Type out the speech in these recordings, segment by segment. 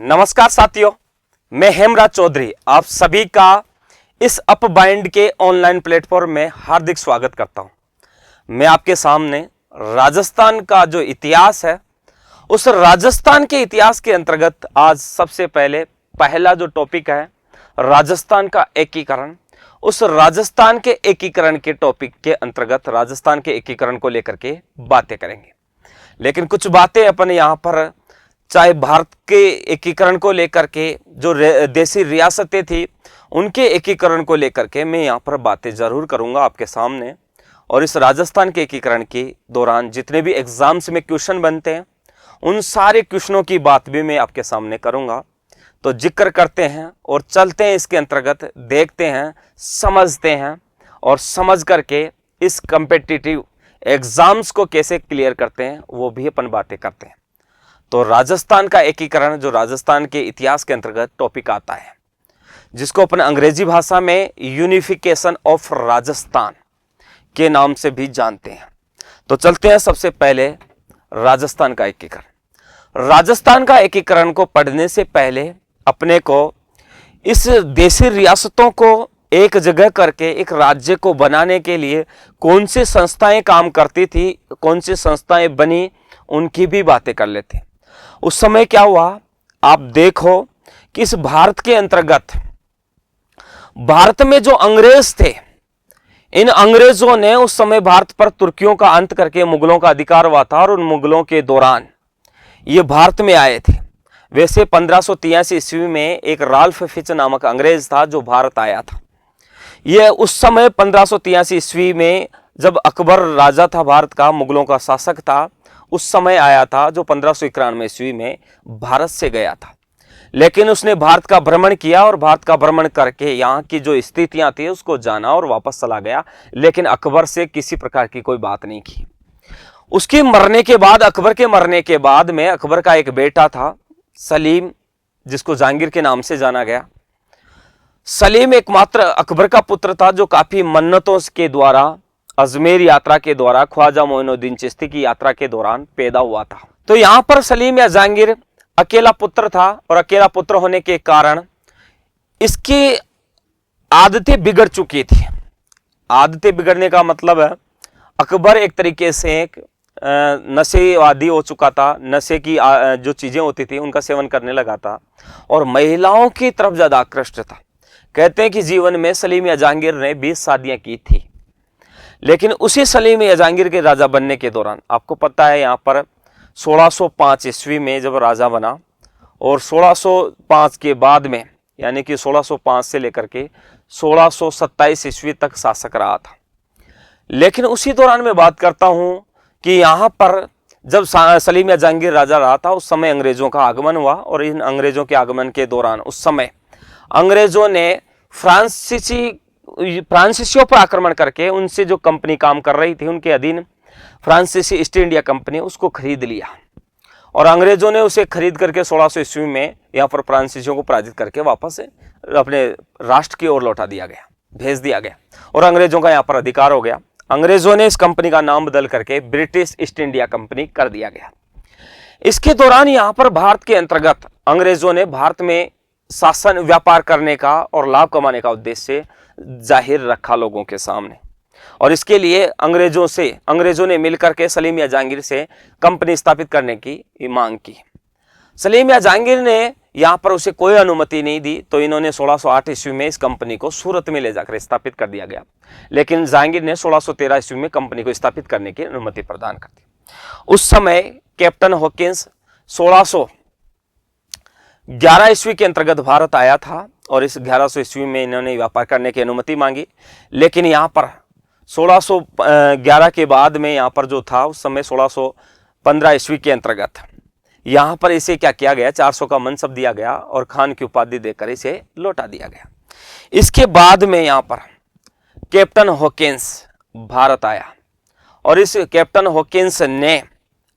नमस्कार साथियों, मैं हेमराज चौधरी आप सभी का इस अपबाइंड के ऑनलाइन प्लेटफॉर्म में हार्दिक स्वागत करता हूं। मैं आपके सामने राजस्थान का जो इतिहास है उस राजस्थान के इतिहास के अंतर्गत आज सबसे पहला जो टॉपिक है राजस्थान का एकीकरण, उस राजस्थान के एकीकरण के टॉपिक के अंतर्गत राजस्थान के एकीकरण को लेकर के बातें करेंगे। लेकिन कुछ बातें अपन यहाँ पर चाहे भारत के एकीकरण को लेकर के जो देशी रियासतें थी उनके एकीकरण को लेकर के मैं यहाँ पर बातें जरूर करूंगा आपके सामने। और इस राजस्थान के एकीकरण के दौरान जितने भी एग्जाम्स में क्वेश्चन बनते हैं उन सारे क्वेश्चनों की बात भी मैं आपके सामने करूंगा। तो जिक्र करते हैं और चलते हैं, इसके अंतर्गत देखते हैं, समझते हैं और समझ करके इस कम्पिटिटिव एग्जाम्स को कैसे क्लियर करते हैं वो भी अपन बातें करते हैं। तो राजस्थान का एकीकरण जो राजस्थान के इतिहास के अंतर्गत टॉपिक आता है, जिसको अपन अंग्रेजी भाषा में यूनिफिकेशन ऑफ राजस्थान के नाम से भी जानते हैं। तो चलते हैं सबसे पहले राजस्थान का एकीकरण। राजस्थान का एकीकरण को पढ़ने से पहले अपने को इस देशी रियासतों को एक जगह करके एक राज्य को बनाने के लिए कौन सी संस्थाएं काम करती थी, कौन सी संस्थाएं बनी, उनकी भी बातें कर लेते हैं। उस समय क्या हुआ, आप देखो कि इस भारत के अंतर्गत भारत में जो अंग्रेज थे, इन अंग्रेजों ने उस समय भारत पर तुर्कियों का अंत करके मुगलों का अधिकार हुआ था और उन मुगलों के दौरान ये भारत में आए थे। वैसे 1583 ईस्वी में एक राल्फ फिच नामक अंग्रेज था जो भारत आया था। यह उस समय 1583 ईस्वी में जब अकबर राजा था, भारत का मुगलों का शासक था, उस समय आया था, जो 1591 ईस्वी में भारत से गया था। लेकिन उसने भारत का भ्रमण किया और भारत का भ्रमण करके यहाँ की जो स्थितियां थी उसको जाना और वापस चला गया। लेकिन अकबर से किसी प्रकार की कोई बात नहीं की। उसके मरने के बाद, अकबर के मरने के बाद में अकबर का एक बेटा था सलीम, जिसको जहांगीर के नाम से जाना गया। सलीम एकमात्र अकबर का पुत्र था जो काफी मन्नतों के द्वारा अजमेर यात्रा के द्वारा ख्वाजा मोइनुद्दीन चिश्ती की यात्रा के दौरान पैदा हुआ था। तो यहां पर सलीम या जहांगीर अकेला पुत्र था और अकेला पुत्र होने के कारण इसकी आदतें बिगड़ चुकी थी। आदतें बिगड़ने का मतलब है अकबर एक तरीके से एक नशेवादी हो चुका था। नशे की जो चीजें होती थी उनका सेवन करने लगा था और महिलाओं की तरफ ज्यादा आकृष्ट था। कहते हैं कि जीवन में सलीम या जहांगीर ने 20 शादियां की थी। लेकिन उसी सलीम या जहांगीर के राजा बनने के दौरान आपको पता है यहाँ पर 1605 ईस्वी में जब राजा बना और 1605 के बाद में यानी कि 1605 से लेकर के 1627 ईस्वी तक शासक रहा था। लेकिन उसी दौरान मैं बात करता हूँ कि यहाँ पर जब सलीम या जहांगीर राजा रहा था उस समय अंग्रेजों का आगमन हुआ और इन अंग्रेजों के आगमन के दौरान उस समय अंग्रेजों ने फ्रांसीसियों पर आक्रमण करके उनसे जो कंपनी काम कर रही थी उनके अधीन फ्रांसीसी ईस्ट इंडिया कंपनी उसको खरीद लिया और अंग्रेजों ने उसे खरीद करके 1600 ईस्वी में यहाँ पर फ्रांसीसियों को पराजित करके वापस अपने राष्ट्र की ओर लौटा दिया गया, भेज दिया गया और अंग्रेजों का यहाँ पर अधिकार हो गया। अंग्रेजों ने इस कंपनी का नाम बदल करके ब्रिटिश ईस्ट इंडिया कंपनी कर दिया गया। इसके दौरान यहाँ पर भारत के अंतर्गत अंग्रेजों ने भारत में शासन व्यापार करने का और लाभ कमाने का उद्देश्य जाहिर रखा लोगों के सामने और इसके लिए अंग्रेजों ने मिलकर के सलीम या जहांगीर से कंपनी स्थापित करने की मांग की। सलीम या जहांगीर ने यहाँ पर उसे कोई अनुमति नहीं दी तो इन्होंने 1608 ईस्वी में इस कंपनी को सूरत में ले जाकर स्थापित कर दिया गया। लेकिन जहांगीर ने 1613 ईस्वी में कंपनी को स्थापित करने की अनुमति प्रदान कर दी। उस समय कैप्टन हॉकिंस 1611 ईस्वी के अंतर्गत भारत आया था और इस 1100 ईस्वी में इन्होंने व्यापार करने की अनुमति मांगी। लेकिन यहाँ पर 1611 के बाद में यहाँ पर जो था उस समय 1615 ईस्वी के अंतर्गत यहाँ पर इसे क्या किया गया, 400 का मनसब दिया गया और खान की उपाधि देकर इसे लौटा दिया गया। इसके बाद में यहाँ पर कैप्टन हॉकिंस भारत आया और इस कैप्टन हॉकिंस ने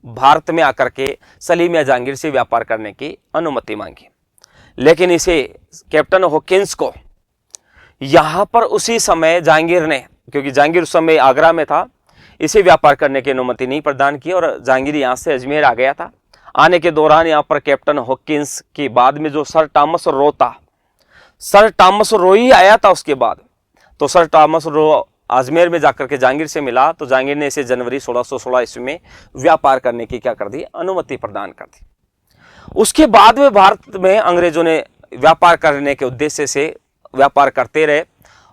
भारत में आकर के सलीम या जहांगीर से व्यापार करने की अनुमति मांगी। लेकिन इसे कैप्टन हॉकिंस को यहाँ पर उसी समय जहांगीर ने, क्योंकि जहांगीर उस समय आगरा में था, इसे व्यापार करने की अनुमति नहीं प्रदान की और जहांगीर यहाँ से अजमेर आ गया था। आने के दौरान यहाँ पर कैप्टन हॉकिंस की बाद में जो सर टॉमस रो ही आया था उसके बाद। तो सर टॉमस रो अजमेर में जाकर के जहांगीर से मिला, तो जहांगीर ने इसे जनवरी 1616 ईस्वी में व्यापार करने की क्या कर दी, अनुमति प्रदान कर दी। उसके बाद में भारत में अंग्रेजों ने व्यापार करने के उद्देश्य से व्यापार करते रहे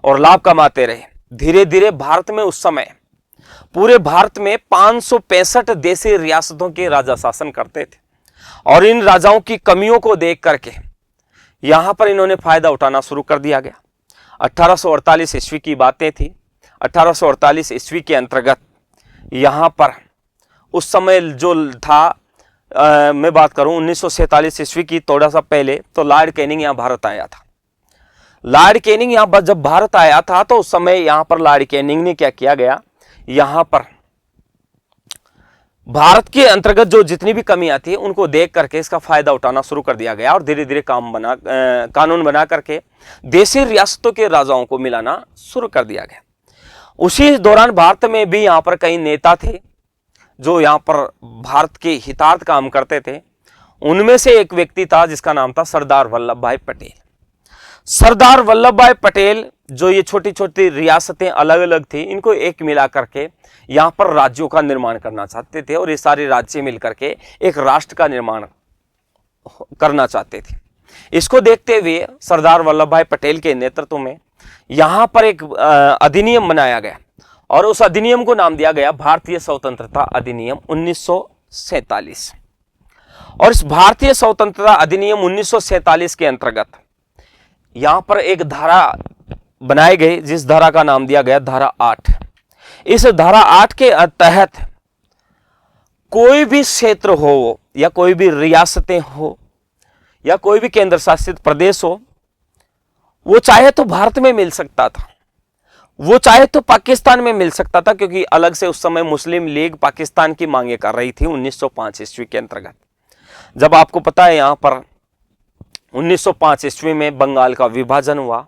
और लाभ कमाते रहे। धीरे धीरे भारत में उस समय पूरे भारत में 565 देशी रियासतों के राजा शासन करते थे और इन राजाओं की कमियों को देख करके यहां पर इन्होंने फायदा उठाना शुरू कर दिया गया। 1848 ईस्वी की बातें थी। 1848 ईस्वी के अंतर्गत यहां पर उस समय जो था, मैं बात करूं 1947 ईस्वी की, थोड़ा सा पहले, तो लॉर्ड कैनिंग यहां भारत आया था। लॉर्ड कैनिंग यहां जब भारत आया था तो उस समय यहां पर लॉर्ड कैनिंग ने क्या किया गया, यहां पर भारत के अंतर्गत जो जितनी भी कमियां थी उनको देख करके इसका फायदा उठाना शुरू कर दिया गया और धीरे धीरे कानून बना करके देशी रियासतों के राजाओं को मिलाना शुरू कर दिया गया। उसी दौरान भारत में भी यहां पर कई नेता थे जो यहां पर भारत के हितार्थ काम करते थे। उनमें से एक व्यक्ति था जिसका नाम था सरदार वल्लभ भाई पटेल। सरदार वल्लभ भाई पटेल जो ये छोटी छोटी रियासतें अलग अलग थी, इनको एक मिला करके यहां पर राज्यों का निर्माण करना चाहते थे और ये सारे राज्य मिलकर के एक राष्ट्र का निर्माण करना चाहते थे। इसको देखते हुए सरदार वल्लभ भाई पटेल के नेतृत्व में यहां पर एक अधिनियम बनाया गया और उस अधिनियम को नाम दिया गया भारतीय स्वतंत्रता अधिनियम 1947। और इस भारतीय स्वतंत्रता अधिनियम 1947 के अंतर्गत यहां पर एक धारा बनाई गई जिस धारा का नाम दिया गया धारा 8। इस धारा 8 के तहत कोई भी क्षेत्र हो या कोई भी रियासतें हो या कोई भी केंद्र शासित प्रदेश हो, वो चाहे तो भारत में मिल सकता था, वो चाहे तो पाकिस्तान में मिल सकता था, क्योंकि अलग से उस समय मुस्लिम लीग पाकिस्तान की मांगे कर रही थी 1905 ईस्वी के अंतर्गत। जब आपको पता है यहां पर 1905 ईस्वी में बंगाल का विभाजन हुआ,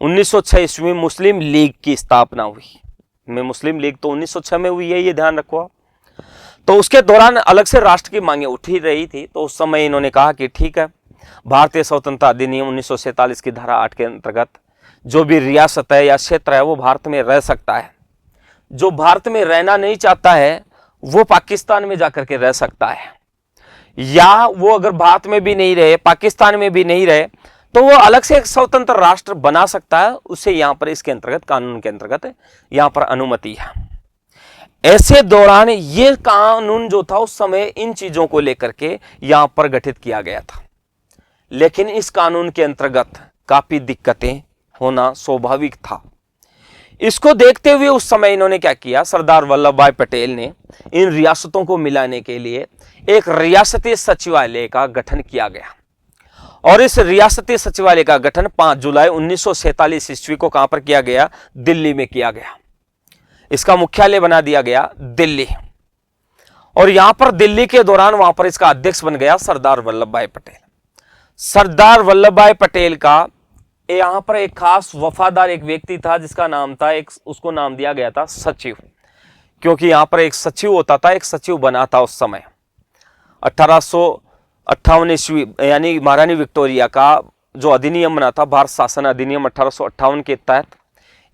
1906 ईस्वी में मुस्लिम लीग की स्थापना हुई। में मुस्लिम लीग तो 1906 में हुई है, ये ध्यान रखो। तो उसके दौरान अलग से राष्ट्र की मांगे उठ ही रही थी, तो उस समय इन्होंने कहा कि ठीक है, भारतीय स्वतंत्रता अधिनियम 1947 की धारा 8 के अंतर्गत जो भी रियासत है या क्षेत्र है वो भारत में रह सकता है। जो भारत में रहना नहीं चाहता है वो पाकिस्तान में जाकर के रह सकता है, या वो अगर भारत में भी नहीं रहे, पाकिस्तान में भी नहीं रहे, तो वो अलग से एक स्वतंत्र राष्ट्र बना सकता है। उसे यहां पर इसके अंतर्गत, कानून के अंतर्गत यहां पर अनुमति है। ऐसे दौरान ये कानून जो था उस समय इन चीजों को लेकर के यहां पर गठित किया गया था, लेकिन इस कानून के अंतर्गत काफी दिक्कतें होना स्वाभाविक था। इसको देखते हुए उस समय इन्होंने क्या किया, सरदार वल्लभ भाई पटेल ने इन रियासतों को मिलाने के लिए एक रियासती सचिवालय का गठन किया गया और इस रियासती सचिवालय का गठन 5 जुलाई 1947 ईस्वी को कहां पर किया गया, दिल्ली में किया गया। इसका मुख्यालय बना दिया गया दिल्ली, और यहां पर दिल्ली के दौरान वहां पर इसका अध्यक्ष बन गया सरदार वल्लभ भाई पटेल। सरदार वल्लभ भाई पटेल का यहां पर एक खास वफादार एक व्यक्ति था जिसका नाम था, उसको नाम दिया गया था सचिव, क्योंकि यहां पर एक सचिव होता था, एक सचिव बना था उस समय। 1858 ईस्वी यानी महारानी विक्टोरिया का जो अधिनियम बना था, भारत शासन अधिनियम 1858 के तहत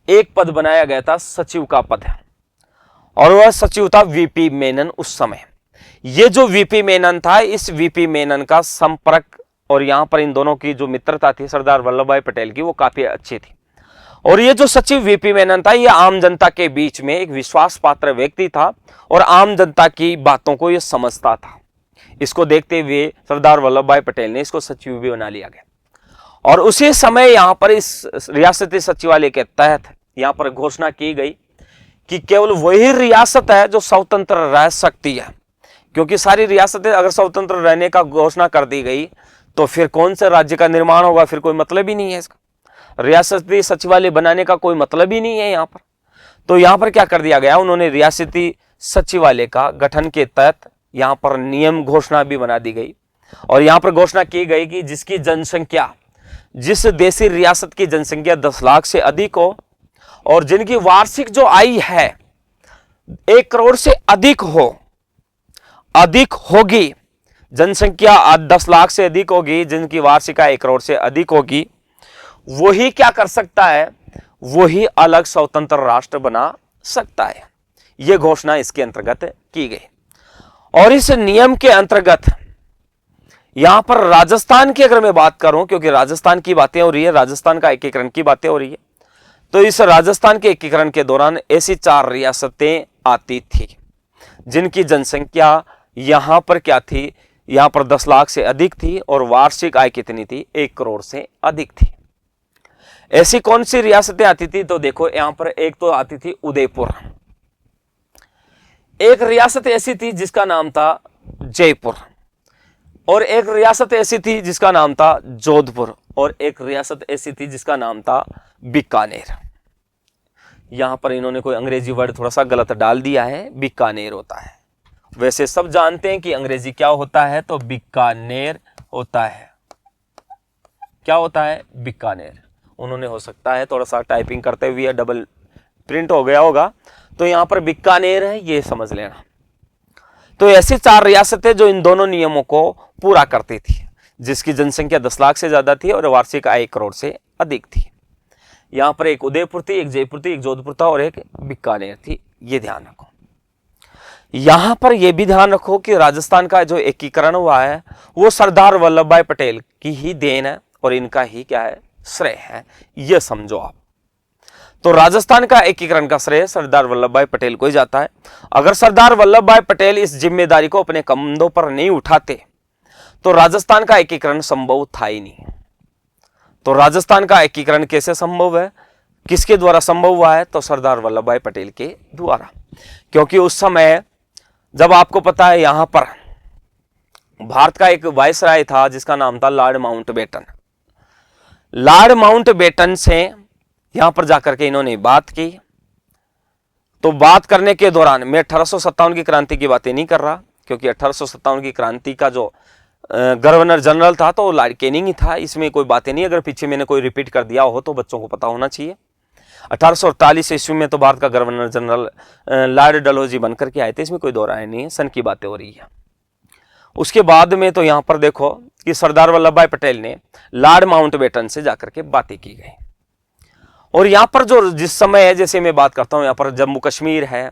एक पद बनाया गया था, सचिव का पद है, और वह सचिव था वीपी मेनन। उस समय ये जो वीपी मेनन था, इस वीपी मेनन का संपर्क और यहां पर इन दोनों की जो मित्रता थी सरदार वल्लभ भाई पटेल की, वो काफी अच्छी थी। और ये जो सचिव वीपी मेनन था, ये आम जनता के बीच में एक विश्वास पात्र व्यक्ति था और आम जनता की बातों को ये समझता था। इसको देखते हुए सरदार वल्लभ भाई पटेल ने इसको सचिव भी बना लिया गया। और उसी समय यहां पर इस रियासती सचिवालय के तहत यहां पर घोषणा की गई कि केवल वही रियासत है जो स्वतंत्र रह सकती है, क्योंकि सारी रियासतें अगर स्वतंत्र रहने का घोषणा कर दी गई तो फिर कौन से राज्य का निर्माण होगा, फिर कोई मतलब ही नहीं है इसका। रियासती सचिवालय बनाने का कोई मतलब ही नहीं है यहां पर। तो यहां पर क्या कर दिया गया, उन्होंने रियासती सचिवालय का गठन के तहत यहां पर नियम घोषणा भी बना दी गई और यहां पर घोषणा की गई कि जिसकी जनसंख्या, जिस देशी रियासत की जनसंख्या 10 लाख से अधिक हो और जिनकी वार्षिक जो आय है 1 करोड़ से अधिक होगी, जनसंख्या 10 लाख से अधिक होगी, जिनकी वार्षिक आय 1 करोड़ से अधिक होगी, वही क्या कर सकता है, वही अलग स्वतंत्र राष्ट्र बना सकता है। यह घोषणा इसके अंतर्गत की गई। और इस नियम के अंतर्गत यहां पर राजस्थान की अगर मैं बात करूं, क्योंकि राजस्थान की बातें हो रही है, राजस्थान का एकीकरण की बातें हो रही है, तो इस राजस्थान के एकीकरण के दौरान ऐसी 4 रियासतें आती थी जिनकी जनसंख्या यहां पर क्या थी, यहां पर 10 लाख से अधिक थी और वार्षिक आय कितनी थी, 1 करोड़ से अधिक थी। ऐसी कौन सी रियासतें आती थी, तो देखो यहां पर एक तो आती थी उदयपुर, एक रियासत ऐसी थी जिसका नाम था जयपुर, और एक रियासत ऐसी थी जिसका नाम था जोधपुर, और एक रियासत ऐसी थी जिसका नाम था बीकानेर। यहां पर इन्होंने कोई अंग्रेजी वर्ड थोड़ा सा गलत डाल दिया है, बीकानेर होता है। वैसे सब जानते हैं कि अंग्रेजी क्या होता है, तो बीकानेर होता है। क्या होता है, बीकानेर। उन्होंने हो सकता है थोड़ा सा टाइपिंग करते हुए डबल प्रिंट हो गया होगा, तो यहां पर बीकानेर है, ये समझ लेना। तो ऐसी 4 रियासतें जो इन दोनों नियमों को पूरा करती थी, जिसकी जनसंख्या 10 लाख से ज्यादा थी और वार्षिक आय 1 करोड़ से अधिक थी। यहां पर एक उदयपुर थी, एक जयपुर थी, एक जोधपुर था और एक बीकानेर थी। ये ध्यान रखो। यहां पर यह भी ध्यान रखो कि राजस्थान का जो एकीकरण हुआ है वो सरदार वल्लभ भाई पटेल की ही देन है और इनका ही क्या है, श्रेय है। यह समझो आप। तो राजस्थान का एकीकरण का श्रेय सरदार वल्लभ भाई पटेल को ही जाता है। अगर सरदार वल्लभ भाई पटेल इस जिम्मेदारी को अपने कंधों पर नहीं उठाते तो राजस्थान का एकीकरण संभव था ही नहीं। तो राजस्थान का एकीकरण कैसे संभव है, किसके द्वारा संभव हुआ है, तो सरदार वल्लभ भाई पटेल के द्वारा। क्योंकि उस समय जब आपको पता है यहां पर भारत का एक वायसराय था जिसका नाम था लॉर्ड माउंटबेटन। लॉर्ड माउंटबेटन से यहां पर जाकर के इन्होंने बात की। तो बात करने के दौरान मैं 1857 की क्रांति की बातें नहीं कर रहा, क्योंकि 1857 की क्रांति का जो गवर्नर जनरल था तो लॉर्ड कैनिंग ही था, इसमें कोई बातें नहीं। अगर पीछे मैंने कोई रिपीट कर दिया हो तो बच्चों को पता होना चाहिए। 1848 ईस्वी में तो भारत का गवर्नर जनरल लॉर्ड डलहौजी बनकर के आए थे, इसमें कोई दो राय नहीं है, सन की बातें हो रही है। उसके बाद में तो यहां पर देखो कि सरदार वल्लभ भाई पटेल ने लॉर्ड माउंटबेटन से जाकर के बातें की गई। और यहां पर जो जिस समय है, जैसे मैं बात करता हूं, यहां पर जम्मू कश्मीर है,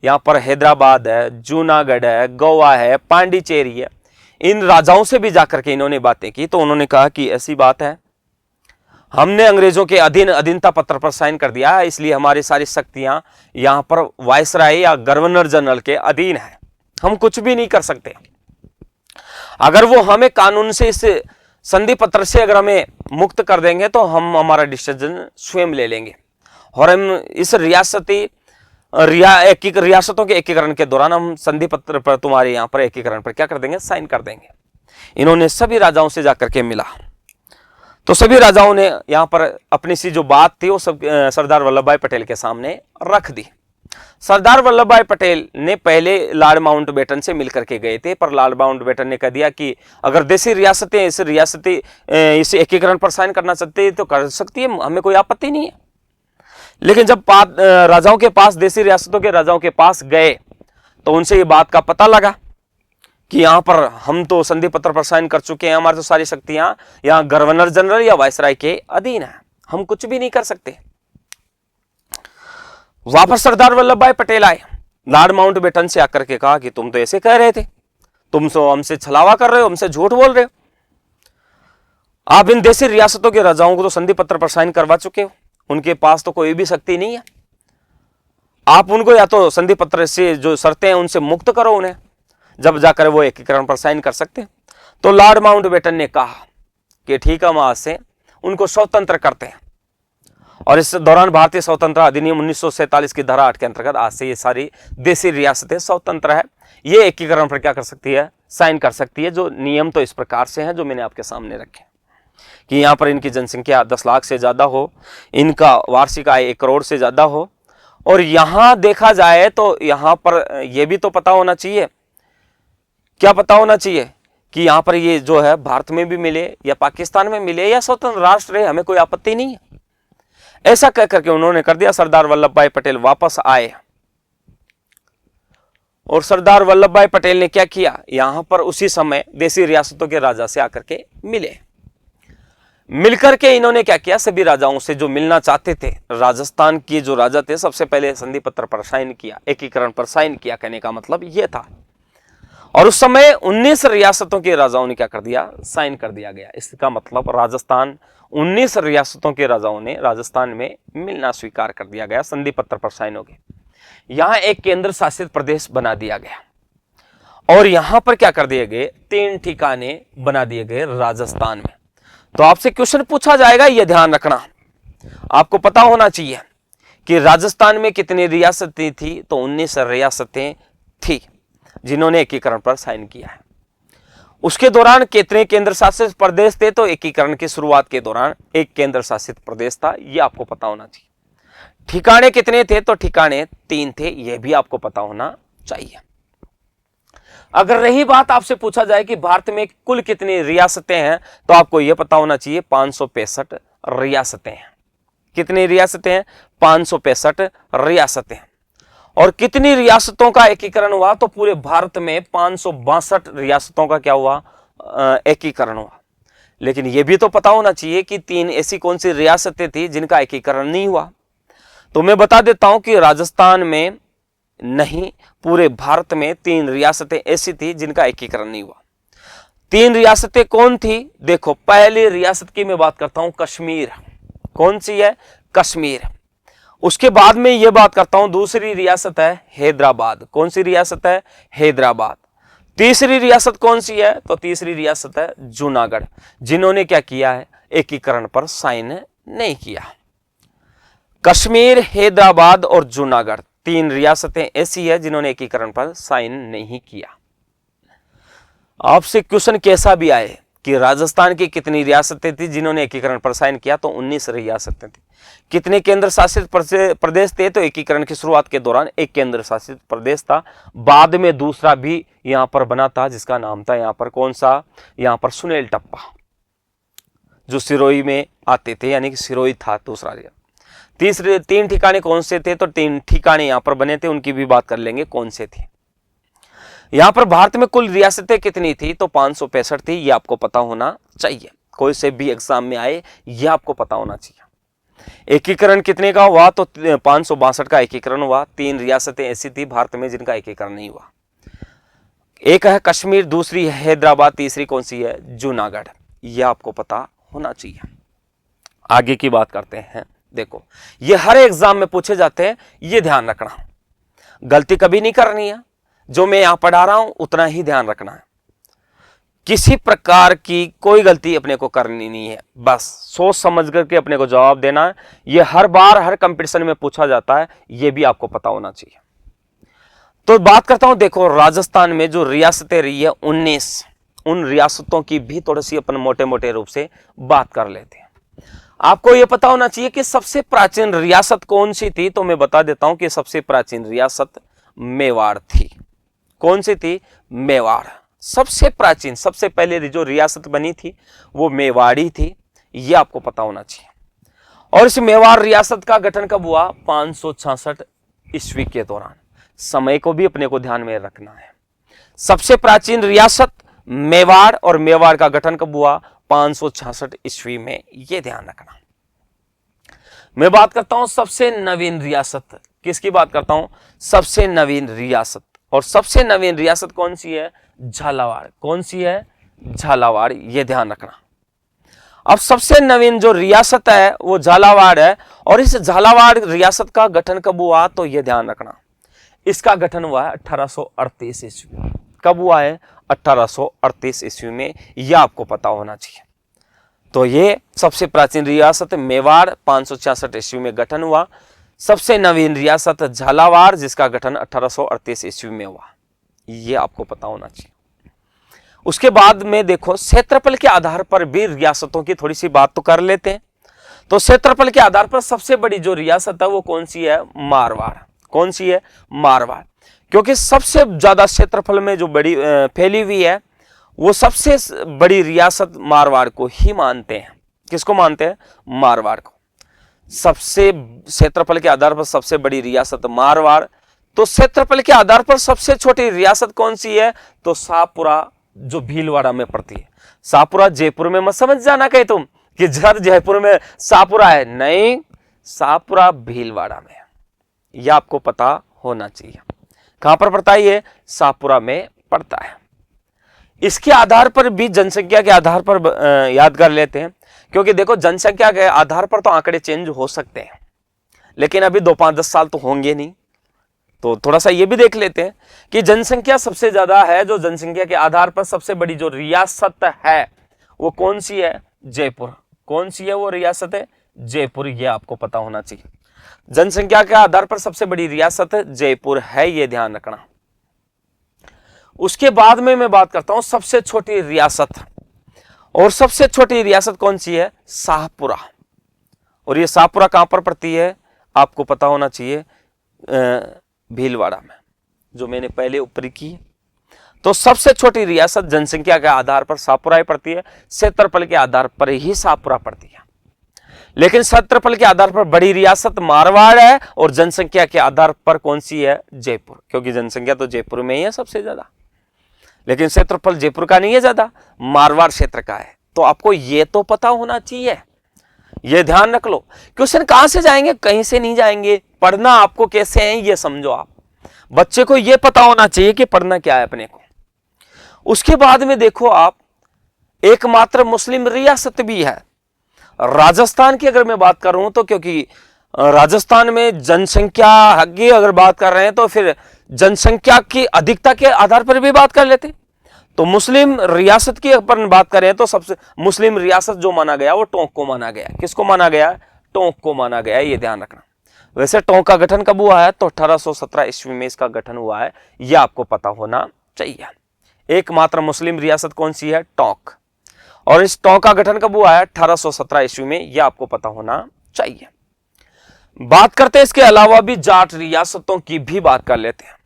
यहां पर हैदराबाद है, जूनागढ़ है, गोवा है, पांडिचेरी है, इन राजाओं से भी जाकर के इन्होंने बातें की। तो उन्होंने कहा कि ऐसी बात है, हमने अंग्रेजों के अधीनता पत्र पर साइन कर दिया है, इसलिए हमारी सारी शक्तियां यहां पर वायसराय या गवर्नर जनरल के अधीन है, हम कुछ भी नहीं कर सकते। अगर वो हमें कानून से इस संधि पत्र से अगर हमें मुक्त कर देंगे तो हम हमारा डिसीजन स्वयं ले लेंगे और हम इस रियासतों के एकीकरण के दौरान हम संधि पत्र पर तुम्हारे यहां पर एकीकरण पर क्या कर देंगे, साइन कर देंगे। इन्होंने सभी राजाओं से जाकर के मिला। तो सभी राजाओं ने यहां पर अपनी सी जो बात थी वो सब सरदार वल्लभ भाई पटेल के सामने रख दी। सरदार वल्लभ भाई पटेल ने पहले लॉर्ड माउंटबेटन से मिलकर के गए थे, पर लॉर्ड माउंटबेटन ने कह दिया कि अगर देशी रियासतें इस एकीकरण पर साइन करना चाहती है तो कर सकती है, हमें कोई आपत्ति नहीं है। लेकिन जब राजाओं के पास, देशी रियासतों के राजाओं के पास गए तो उनसे ये बात का पता लगा कि यहां पर हम तो संधि पत्र पर साइन कर चुके हैं, हमारी तो सारी शक्तियां यहां गवर्नर जनरल या वायसराय के अधीन है, हम कुछ भी नहीं कर सकते। वापस सरदार वल्लभ भाई पटेल आए, लॉर्ड माउंटबेटन से आकर के कहा कि तुम तो ऐसे कह रहे थे, तुम तो हमसे छलावा कर रहे हो, हमसे झूठ बोल रहे हो, आप इन देशी रियासतों के राजाओं को तो संधि पत्र पर साइन करवा चुके हो, उनके पास तो कोई भी शक्ति नहीं है, आप उनको या तो संधि पत्र से जो शर्तें हैं उनसे मुक्त करो उन्हें, जब जाकर वो एकीकरण पर साइन कर सकते हैं। तो लॉर्ड माउंटबेटन ने कहा कि ठीक है, हम आज से उनको स्वतंत्र करते हैं। और इस दौरान भारतीय स्वतंत्रता अधिनियम 1947 की धारा 8 के अंतर्गत आज से ये सारी देशी रियासतें स्वतंत्र है, ये एकीकरण पर क्या कर सकती है, साइन कर सकती है। जो नियम तो इस प्रकार से हैं जो मैंने आपके सामने रखे कि यहां पर इनकी जनसंख्या 10 लाख से ज्यादा हो, इनका वार्षिक आय 1 करोड़ से ज्यादा हो, और यहां देखा जाए तो यहां पर यह भी तो पता होना चाहिए, क्या पता होना चाहिए कि यहां पर ये जो है भारत में भी मिले या पाकिस्तान में मिले या स्वतंत्र राष्ट्र है, हमें कोई आपत्ति नहीं है। ऐसा कह करके उन्होंने कर दिया। सरदार वल्लभ भाई पटेल वापस आए और सरदार वल्लभ भाई पटेल ने क्या किया, यहां पर उसी समय देशी रियासतों के राजा से आकर के मिले। मिलकर के इन्होंने क्या किया, सभी राजाओं से जो मिलना चाहते थे, राजस्थान के जो राजा थे, सबसे पहले संधि पत्र पर साइन किया, एकीकरण पर साइन किया। कहने का मतलब यह था। और उस समय 19 रियासतों के राजाओं ने क्या कर दिया, साइन कर दिया गया। इसका मतलब राजस्थान 19 रियासतों के राजाओं ने राजस्थान में मिलना स्वीकार कर दिया गया, संधि पत्र पर साइन हो गए। यहां एक केंद्र शासित प्रदेश बना दिया गया और यहां पर क्या कर दिए गए, 3 ठिकाने बना दिए गए राजस्थान में। तो आपसे क्वेश्चन पूछा जाएगा, यह ध्यान रखना, आपको पता होना चाहिए कि राजस्थान में कितनी रियासतें थी, तो 19 रियासतें थी जिन्होंने एकीकरण पर साइन किया है। उसके दौरान कितने केंद्र शासित प्रदेश थे, तो एकीकरण की शुरुआत के दौरान एक केंद्र शासित प्रदेश था, यह आपको पता होना चाहिए। ठिकाने कितने थे, तो ठिकाने 3 थे, यह भी आपको पता होना चाहिए। अगर रही बात आपसे पूछा जाए कि भारत में कुल कितनी रियासतें हैं, तो आपको यह पता होना चाहिए 565 रियासतें हैं। कितनी रियासतें हैं, 565 रियासतें। और कितनी रियासतों का एकीकरण हुआ, तो पूरे भारत में 562 रियासतों का क्या हुआ, एकीकरण हुआ। लेकिन यह भी तो पता होना चाहिए कि 3 ऐसी कौन सी रियासतें थी जिनका एकीकरण नहीं हुआ। तो मैं बता देता हूं कि राजस्थान में नहीं, पूरे भारत में 3 रियासतें ऐसी थी जिनका एकीकरण नहीं हुआ। 3 रियासतें कौन थी, देखो, पहली रियासत की मैं बात करता हूं, कश्मीर। कौन सी है, कश्मीर। उसके बाद में यह बात करता हूं, दूसरी रियासत है हैदराबाद। कौन सी रियासत है, हैदराबाद। तीसरी रियासत कौन सी है, तो तीसरी रियासत है जूनागढ़, जिन्होंने क्या किया है, एकीकरण पर साइन नहीं किया। कश्मीर, हैदराबाद और जूनागढ़ 3 रियासतें ऐसी है जिन्होंने एकीकरण पर साइन नहीं किया। आपसे क्वेश्चन कैसा भी आए कि राजस्थान की कितनी रियासतें थी जिन्होंने एकीकरण पर साइन किया, तो 19 रियासतें थी। कितने केंद्र शासित प्रदेश थे, तो एकीकरण की शुरुआत के दौरान एक केंद्र शासित प्रदेश था, बाद में दूसरा भी यहां पर बना था, जिसका नाम था यहां पर कौन सा, यहां पर सुनेल टप्पा, जो सिरोही में आते थे, यानी कि सिरोही था दूसरा। तीसरे 3 ठिकाने कौन से थे, तो 3 ठिकाने यहां पर बने थे, उनकी भी बात कर लेंगे कौन से थे। यहां पर भारत में कुल रियासतें कितनी थी, तो 565 थी, यह आपको पता होना चाहिए। कोई से भी एग्जाम में आए, यह आपको पता होना चाहिए। एकीकरण कितने का हुआ, तो 562 का एकीकरण हुआ। 3 रियासतें ऐसी थी भारत में जिनका एकीकरण नहीं हुआ। एक है कश्मीर, दूसरी है हैदराबाद, तीसरी कौन सी है, जूनागढ़। यह आपको पता होना चाहिए। आगे की बात करते हैं। देखो, ये हर एग्जाम में पूछे जाते हैं, ये ध्यान रखना, गलती कभी नहीं करनी है। जो मैं यहां पढ़ा रहा हूं उतना ही ध्यान रखना है, किसी प्रकार की कोई गलती अपने को करनी नहीं है, बस सोच समझ करके अपने को जवाब देना है। ये हर बार हर कंपटीशन में पूछा जाता है, ये भी आपको पता होना चाहिए। तो बात करता हूं, देखो, राजस्थान में जो रियासतें रही है 19, उन रियासतों की भी थोड़ी सी अपन मोटे मोटे रूप से बात कर लेते हैं। आपको यह पता होना चाहिए कि सबसे प्राचीन रियासत कौन सी थी, तो मैं बता देता हूं कि सबसे प्राचीन रियासत मेवाड़ थी। कौन सी थी, मेवाड़। सबसे प्राचीन, सबसे पहले जो रियासत बनी थी वो मेवाड़ी थी, यह आपको पता होना चाहिए। और इस मेवाड़ रियासत का गठन कब हुआ, 566 ईस्वी के दौरान। समय को भी अपने को ध्यान में रखना है। सबसे प्राचीन रियासत मेवाड़, और मेवाड़ का गठन कब हुआ, 566 ईस्वी में, यह ध्यान रखना। मैं बात करता हूं सबसे नवीन रियासत, किसकी बात करता हूं, सबसे नवीन रियासत। और सबसे नवीन रियासत कौन सी है, झालावाड़। कौन सी है, झालावाड़, यह ध्यान रखना। अब सबसे नवीन जो रियासत है वो झालावाड़ है, और इस झालावाड़ रियासत का गठन कब हुआ, तो यह ध्यान रखना, इसका गठन हुआ है 1838 ईस्वी। कब हुआ है, 1838 ईस्वी में, यह आपको पता होना चाहिए। तो ये सबसे प्राचीन रियासत मेवाड़ 566 ईस्वी में गठन हुआ। सबसे नवीन रियासत झालावाड़, जिसका गठन 1838 ईस्वी में हुआ, ये आपको पता होना चाहिए। उसके बाद में देखो, क्षेत्रफल के आधार पर भी रियासतों की थोड़ी सी बात तो कर लेते हैं। तो क्षेत्रफल के आधार पर सबसे बड़ी जो रियासत है वो कौन सी है, मारवाड़। कौन सी है, मारवाड़। क्योंकि सबसे ज्यादा क्षेत्रफल में जो बड़ी फैली हुई है, वो सबसे बड़ी रियासत मारवाड़ को ही मानते हैं। किसको मानते हैं, मारवाड़ को। सबसे क्षेत्रफल के आधार पर सबसे बड़ी रियासत मारवाड़, तो क्षेत्रफल के आधार पर सबसे छोटी रियासत कौन सी है? तो शाहपुरा, जो भीलवाड़ा में पड़ती है। शाहपुरा जयपुर में मत समझ जाना कहीं तुम कि जर जयपुर में शाहपुरा है, नहीं, शाहपुरा भीलवाड़ा में है। यह आपको पता होना चाहिए। कहां पर पड़ता है? ये शाहपुरा में पड़ता है। इसके आधार पर भी जनसंख्या के आधार पर याद कर लेते हैं, क्योंकि देखो जनसंख्या के आधार पर तो आंकड़े चेंज हो सकते हैं, लेकिन अभी 2-5-10 साल तो होंगे नहीं। तो थोड़ा सा ये भी देख लेते हैं कि जनसंख्या सबसे ज्यादा है, जो जनसंख्या के आधार पर सबसे बड़ी जो रियासत है वो कौन सी है? जयपुर। कौन सी है वो रियासत? है जयपुर। ये आपको पता होना चाहिए। जनसंख्या के आधार पर सबसे बड़ी रियासत जयपुर है, ये ध्यान रखना। उसके बाद में मैं बात करता हूं सबसे छोटी रियासत, और सबसे छोटी रियासत कौन सी है? शाहपुरा। और ये शाहपुरा कहां पर पड़ती है? आपको पता होना चाहिए, भीलवाड़ा में, जो मैंने पहले ऊपर की। तो सबसे छोटी रियासत जनसंख्या के आधार पर शाहपुरा ही पड़ती है, क्षेत्रफल के आधार पर ही शाहपुरा पड़ती है। लेकिन क्षेत्रफल के आधार पर बड़ी रियासत मारवाड़ है, और जनसंख्या के आधार पर कौन सी है? जयपुर, क्योंकि जनसंख्या तो जयपुर में ही है सबसे ज्यादा, लेकिन क्षेत्रफल जयपुर का नहीं है ज्यादा, मारवाड़ क्षेत्र का है। तो आपको ये तो पता होना चाहिए, ये ध्यान रख लो। क्वेश्चन कहां से जाएंगे? कहीं से नहीं जाएंगे। पढ़ना आपको कैसे है ये समझो। आप बच्चे को ये पता होना चाहिए कि पढ़ना क्या है अपने को। उसके बाद में देखो आप, एकमात्र मुस्लिम रियासत भी है राजस्थान की। अगर मैं बात करूं तो, क्योंकि राजस्थान में जनसंख्या की अगर बात कर रहे हैं तो फिर जनसंख्या की अधिकता के आधार पर भी बात कर लेते। तो मुस्लिम रियासत की अपन बात करें तो सबसे मुस्लिम रियासत जो माना गया वो टोंक को माना गया। किसको माना गया? टोंक को माना गया, ये ध्यान रखना। वैसे टोंक का गठन कब हुआ है? तो 1817 ईस्वी में इसका गठन हुआ है, यह आपको पता होना चाहिए। एकमात्र मुस्लिम रियासत कौन सी है? टोंक। और इस टोंक का गठन कब हुआ है? 1817 ईस्वी में, यह आपको पता होना चाहिए। बात करते हैं इसके अलावा भी जाट रियासतों की भी बात कर लेते हैं।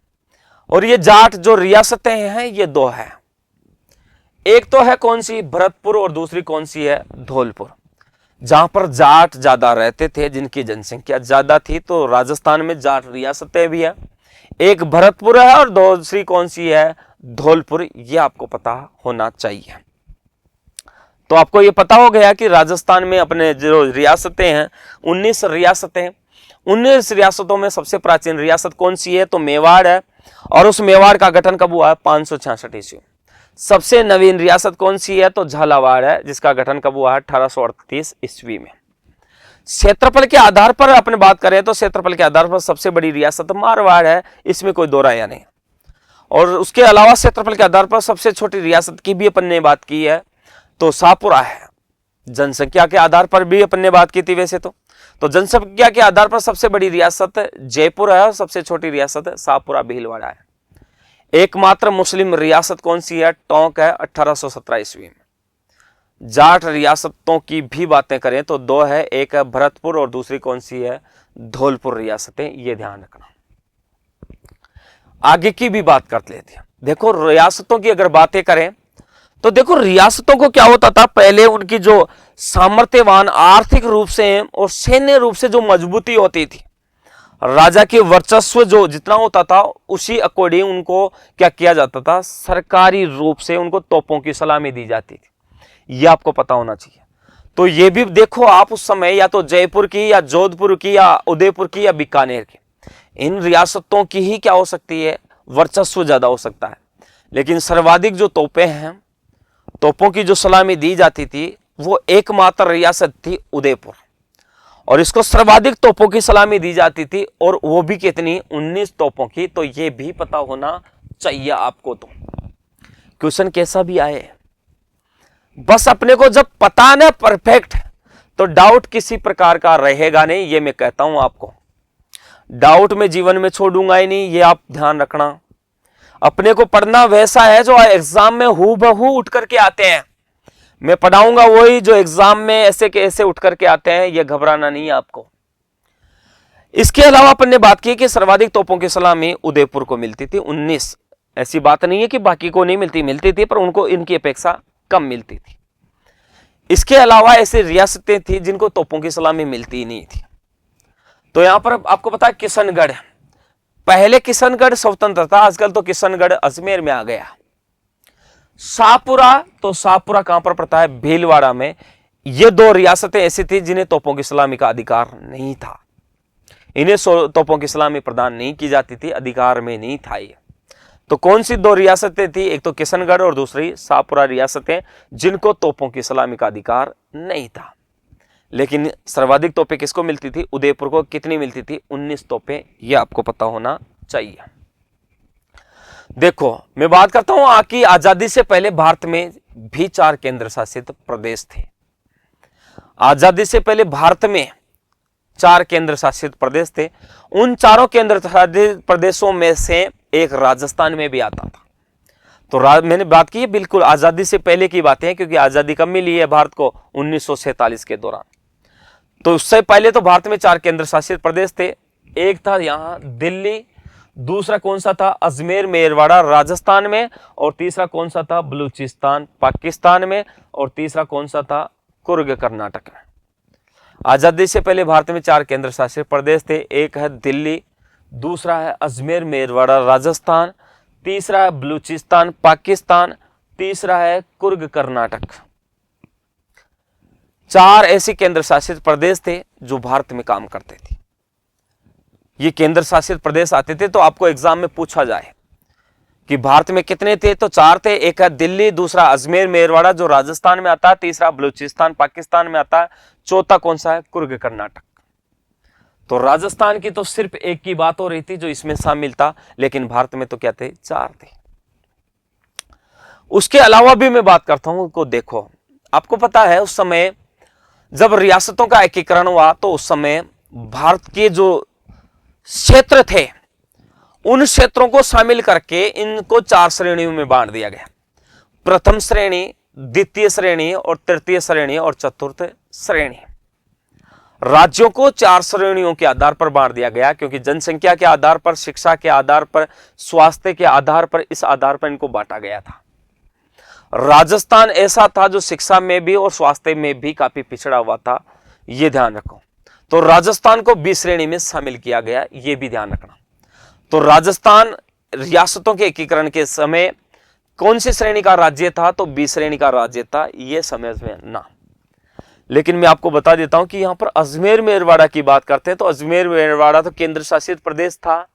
और ये जाट जो रियासतें हैं ये दो हैं। एक तो है कौन सी? भरतपुर, और दूसरी कौन सी है? धौलपुर। जहां पर जाट ज्यादा रहते थे, जिनकी जनसंख्या ज्यादा थी, तो राजस्थान में जाट रियासतें भी है। एक भरतपुर है और दूसरी कौन सी है? धौलपुर। ये आपको पता होना चाहिए। तो आपको ये पता हो गया कि राजस्थान में अपने जो रियासतें हैं 19 रियासतें। 19 रियासतों में सबसे प्राचीन रियासत कौन सी है? तो मेवाड़ है, और उस मेवाड़ का गठन कब हुआ है? 566 ईस्वी। सबसे नवीन रियासत कौन सी है? तो झालावाड़ है, जिसका गठन कब हुआ है? 1838 ईस्वी में। क्षेत्रफल के आधार पर अपने बात करें तो क्षेत्रफल के आधार पर सबसे बड़ी रियासत मारवाड़ है, इसमें कोई दो राय नहीं। और उसके अलावा क्षेत्रफल के आधार पर सबसे छोटी रियासत की भी अपन ने बात की है, तो शाहपुरा है। जनसंख्या के आधार पर भी अपन ने बात की थी वैसे तो जनसंख्या के आधार पर सबसे बड़ी रियासत जयपुर है, और सबसे छोटी रियासत शाहपुरा भीलवाड़ा है। एकमात्र मुस्लिम रियासत कौन सी है? टोंक है, 1817 ईस्वी में। जाट रियासतों की भी बातें करें तो दो है, एक है भरतपुर और दूसरी कौन सी है? धौलपुर रियासतें, ये ध्यान रखना। आगे की भी बात कर लेते हैं। देखो रियासतों की अगर बातें करें तो देखो रियासतों को क्या होता था, पहले उनकी जो सामर्थ्यवान आर्थिक रूप से और सैन्य रूप से जो मजबूती होती थी, राजा के वर्चस्व जो जितना होता था उसी अकॉर्डिंग उनको क्या किया जाता था? सरकारी रूप से उनको तोपों की सलामी दी जाती थी। यह आपको पता होना चाहिए। तो ये भी देखो आप उस समय या तो जयपुर की या जोधपुर की या उदयपुर की या बीकानेर की, इन रियासतों की ही क्या हो सकती है? वर्चस्व ज्यादा हो सकता है। लेकिन सर्वाधिक जो तोपें हैं, तोपों की जो सलामी दी जाती थी, वो एकमात्र रियासत थी उदयपुर, और इसको सर्वाधिक तोपों की सलामी दी जाती थी, और वो भी कितनी? 19 तोपों की। तो ये भी पता होना चाहिए आपको। तो क्वेश्चन कैसा भी आए, बस अपने को जब पता ना परफेक्ट, तो डाउट किसी प्रकार का रहेगा नहीं। ये मैं कहता हूं आपको, डाउट में जीवन में छोड़ूंगा ही नहीं, ये आप ध्यान रखना। अपने को पढ़ना वैसा है जो एग्जाम में हूबहू उठ करके आते हैं। मैं पढ़ाऊंगा वही जो एग्जाम में ऐसे के ऐसे उठ करके आते हैं, ये घबराना नहीं है आपको। इसके अलावा अपन ने बात की कि सर्वाधिक तोपों की सलामी उदयपुर को मिलती थी, 19। ऐसी बात नहीं है कि बाकी को नहीं मिलती थी, पर उनको इनकी अपेक्षा कम मिलती थी। इसके अलावा ऐसी रियासतें थी जिनको तोपों की सलामी मिलती ही नहीं थी। तो यहां पर आपको पता है किशनगढ़, पहले किशनगढ़ स्वतंत्र था, आजकल तो किशनगढ़ अजमेर में आ गया। शाहपुरा, तो शाहपुरा कहां पर पड़ता है? भीलवाड़ा में। ये दो रियासतें ऐसी थी जिन्हें तोपों की सलामी का अधिकार नहीं था, इन्हें तोपों की सलामी प्रदान नहीं की जाती थी, अधिकार में नहीं था ये। तो कौन सी दो रियासतें थी? एक तो किशनगढ़ और दूसरी शाहपुरा रियासतें, जिनको तोपों की सलामी का अधिकार नहीं था। लेकिन सर्वाधिक तोपें किसको मिलती थी? उदयपुर को। कितनी मिलती थी? 19 तोपें। यह आपको पता होना चाहिए। देखो, मैं बात करता हूं आपकी आजादी से पहले भारत में भी 4 केंद्र शासित प्रदेश थे। आजादी से पहले भारत में 4 केंद्र शासित प्रदेश थे। उन चारों केंद्र शासित प्रदेशों में से एक राजस्थान में भी आता था। तो मैंने बात की है बिल्कुल आजादी से पहले की बातें हैं, क्योंकि आजादी कब मिली है भारत को? 1947 के दौरान। तो उससे पहले तो भारत में 4 केंद्र शासित प्रदेश थे। एक था यहां दिल्ली, दूसरा कौन सा था? अजमेर मेरवाड़ा राजस्थान में, और तीसरा कौन सा था? बलूचिस्तान पाकिस्तान में, और तीसरा कौन सा था? कुर्ग कर्नाटक में। आजादी से पहले भारत में 4 केंद्र शासित प्रदेश थे। एक है दिल्ली, दूसरा है अजमेर मेरवाड़ा राजस्थान, तीसरा है बलूचिस्तान पाकिस्तान, तीसरा है कुर्ग कर्नाटक। 4 ऐसे केंद्र शासित प्रदेश थे जो भारत में काम करते थे। ये केंद्र शासित प्रदेश आते थे तो आपको एग्जाम में पूछा जाए कि भारत में कितने थे, तो 4 थे। एक है दिल्ली, दूसरा अजमेर मेरवाड़ा जो राजस्थान में आता है, तीसरा बलूचिस्तान पाकिस्तान में आता है, चौथा कौन सा है? कुर्ग कर्नाटक। तो राजस्थान की तो सिर्फ एक की बात हो रही थी जो इसमें शामिल था, लेकिन भारत में तो क्या थे? 4 थे। उसके अलावा भी मैं बात करता हूं को देखो, आपको पता है उस समय जब रियासतों का एकीकरण हुआ तो उस समय भारत के जो क्षेत्र थे उन क्षेत्रों को शामिल करके इनको 4 श्रेणियों में बांट दिया गया। प्रथम श्रेणी, द्वितीय श्रेणी और तृतीय श्रेणी और चतुर्थ श्रेणी। राज्यों को 4 श्रेणियों के आधार पर बांट दिया गया, क्योंकि जनसंख्या के आधार पर, शिक्षा के आधार पर, स्वास्थ्य के आधार पर, इस आधार पर इनको बांटा गया था। राजस्थान ऐसा था जो शिक्षा में भी और स्वास्थ्य में भी काफी पिछड़ा हुआ था, यह ध्यान रखो। तो राजस्थान को 20 श्रेणी में शामिल किया गया, यह भी ध्यान रखना। तो राजस्थान रियासतों के एकीकरण के समय कौन सी श्रेणी का राज्य था? तो 20 श्रेणी का राज्य था, यह समझ में ना। लेकिन मैं आपको बता देता हूं कि यहां पर अजमेर मेरवाड़ा की बात करते हैं तो अजमेर मेरवाड़ा तो केंद्र शासित प्रदेश था,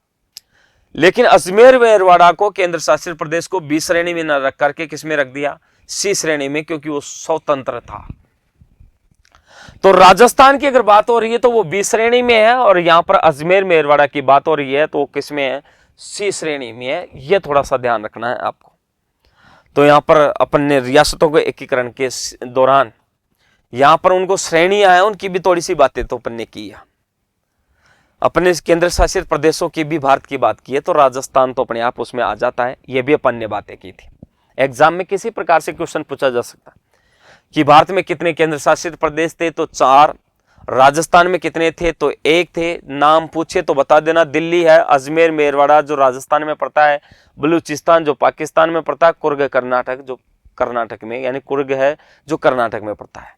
लेकिन अजमेर मेरवाड़ा को केंद्र शासित प्रदेश को 20 श्रेणी में न रख करके किस में रख दिया? सी श्रेणी में, क्योंकि वो स्वतंत्र था। तो राजस्थान की अगर बात हो रही है तो वो 20 श्रेणी में है, और यहां पर अजमेर मेरवाड़ा की बात हो रही है तो वो किस में है? सी श्रेणी में है। यह थोड़ा सा ध्यान रखना है आपको। तो यहां पर अपन ने रियासतों के एकीकरण के दौरान यहां पर उनको श्रेणियां हैं, उनकी भी थोड़ी सी बातें तो अपन ने की है। अपने केंद्र शासित प्रदेशों की भी भारत की बात की है तो राजस्थान तो अपने आप उसमें आ जाता है, यह भी अपन ने बातें की थी। एग्जाम में किसी प्रकार से क्वेश्चन पूछा जा सकता है कि भारत में कितने केंद्र शासित प्रदेश थे, तो 4। राजस्थान में कितने थे? तो 1 थे। नाम पूछे तो बता देना, दिल्ली है, अजमेर मेरवाड़ा जो राजस्थान में पड़ता है, बलूचिस्तान जो पाकिस्तान में पड़ता है, कुर्ग कर्नाटक जो कर्नाटक में, यानी कुर्ग है जो कर्नाटक में पड़ता है।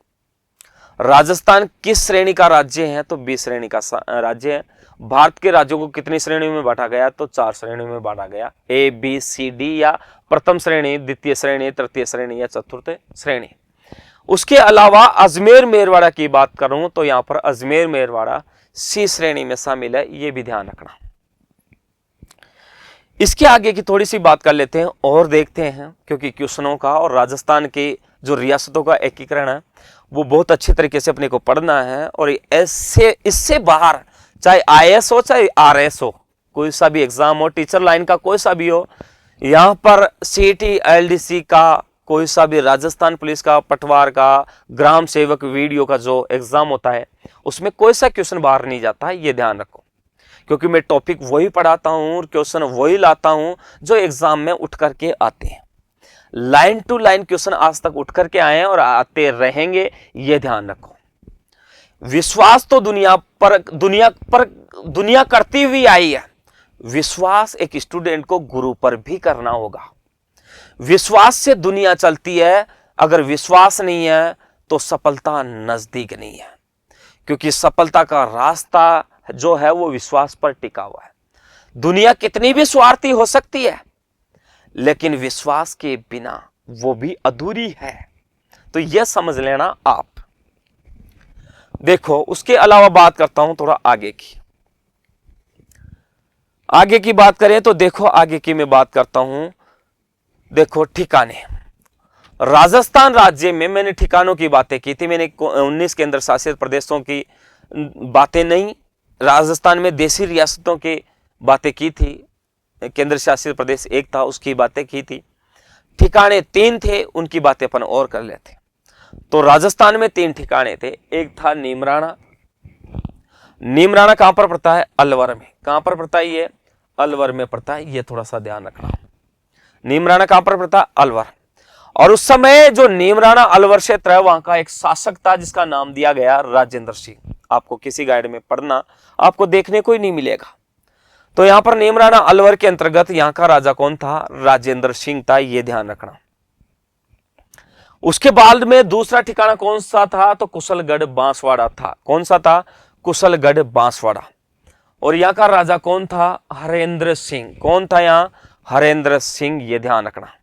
राजस्थान किस श्रेणी का राज्य है? तो 20 श्रेणी का राज्य है। भारत के राज्यों को कितनी श्रेणियों में बांटा गया? तो 4 श्रेणियों में बांटा गया, ए बी सी डी, या प्रथम श्रेणी, द्वितीय श्रेणी, तृतीय श्रेणी या चतुर्थ श्रेणी। उसके अलावा अजमेर मेरवाड़ा की बात करूं तो यहां पर अजमेर मेरवाड़ा सी श्रेणी में शामिल है, यह भी ध्यान रखना। इसके आगे की थोड़ी सी बात कर लेते हैं और देखते हैं, क्योंकि क्वेश्चनों का और राजस्थान की जो रियासतों का एकीकरण है वो बहुत अच्छी तरीके से अपने को पढ़ना है। और ऐसे इससे बाहर चाहे IAS हो चाहे RS हो, कोई सा भी एग्जाम हो, टीचर लाइन का कोई सा भी हो, यहां पर CT LDC का, कोई सा भी राजस्थान पुलिस का, पटवार का, ग्राम सेवक वीडियो का जो एग्जाम होता है उसमें कोई सा क्वेश्चन बाहर नहीं जाता है, ये ध्यान रखो। क्योंकि मैं टॉपिक वही पढ़ाता हूं और क्वेश्चन वही लाता हूं जो एग्जाम में उठ करके आते हैं। लाइन टू लाइन क्वेश्चन आज तक उठ करके आए हैं और आते रहेंगे, यह ध्यान रखो। विश्वास तो दुनिया करती हुई आई है, विश्वास एक स्टूडेंट को गुरु पर भी करना होगा। विश्वास से दुनिया चलती है, अगर विश्वास नहीं है तो सफलता नजदीक नहीं है, क्योंकि सफलता का रास्ता जो है वो विश्वास पर टिका हुआ है। दुनिया कितनी भी स्वार्थी हो सकती है, लेकिन विश्वास के बिना वो भी अधूरी है। तो यह समझ लेना आप। देखो, उसके अलावा बात करता हूं थोड़ा आगे की। आगे की बात करें तो देखो, आगे की मैं बात करता हूं। देखो, ठिकाने। राजस्थान राज्य में मैंने ठिकानों की बातें की थी। मैंने 19 केंद्र शासित प्रदेशों की बातें नहीं, राजस्थान में देशी रियासतों की बातें की थी। केंद्र शासित प्रदेश एक था, उसकी बातें की थी। ठिकाने 3 थे, उनकी बातें अपन और कर लेते। तो राजस्थान में 3 ठिकाने थे। एक था नीमराणा। नीमराणा कहां पर पड़ता है? अलवर में। कहां पर पड़ता है ये? अलवर में पड़ता है। ये थोड़ा सा ध्यान रखना। नीमराणा कहां पर पड़ता है? अलवर। और उस समय जो नीमराणा अलवर क्षेत्र है, वहां का एक शासक था जिसका नाम दिया गया राजेंद्र सिंह। आपको किसी गाइड में पढ़ना, आपको देखने को ही नहीं मिलेगा। तो यहां पर नीमराणा अलवर के अंतर्गत यहां का राजा कौन था? राजेंद्र सिंह था, यह ध्यान रखना। उसके बाद में दूसरा ठिकाना कौन सा था? तो कुशलगढ़ बांसवाड़ा था। कौन सा था? कुशलगढ़ बांसवाड़ा। और यहां का राजा कौन था? हरेंद्र सिंह। कौन था यहां? हरेंद्र सिंह, यह ध्यान रखना।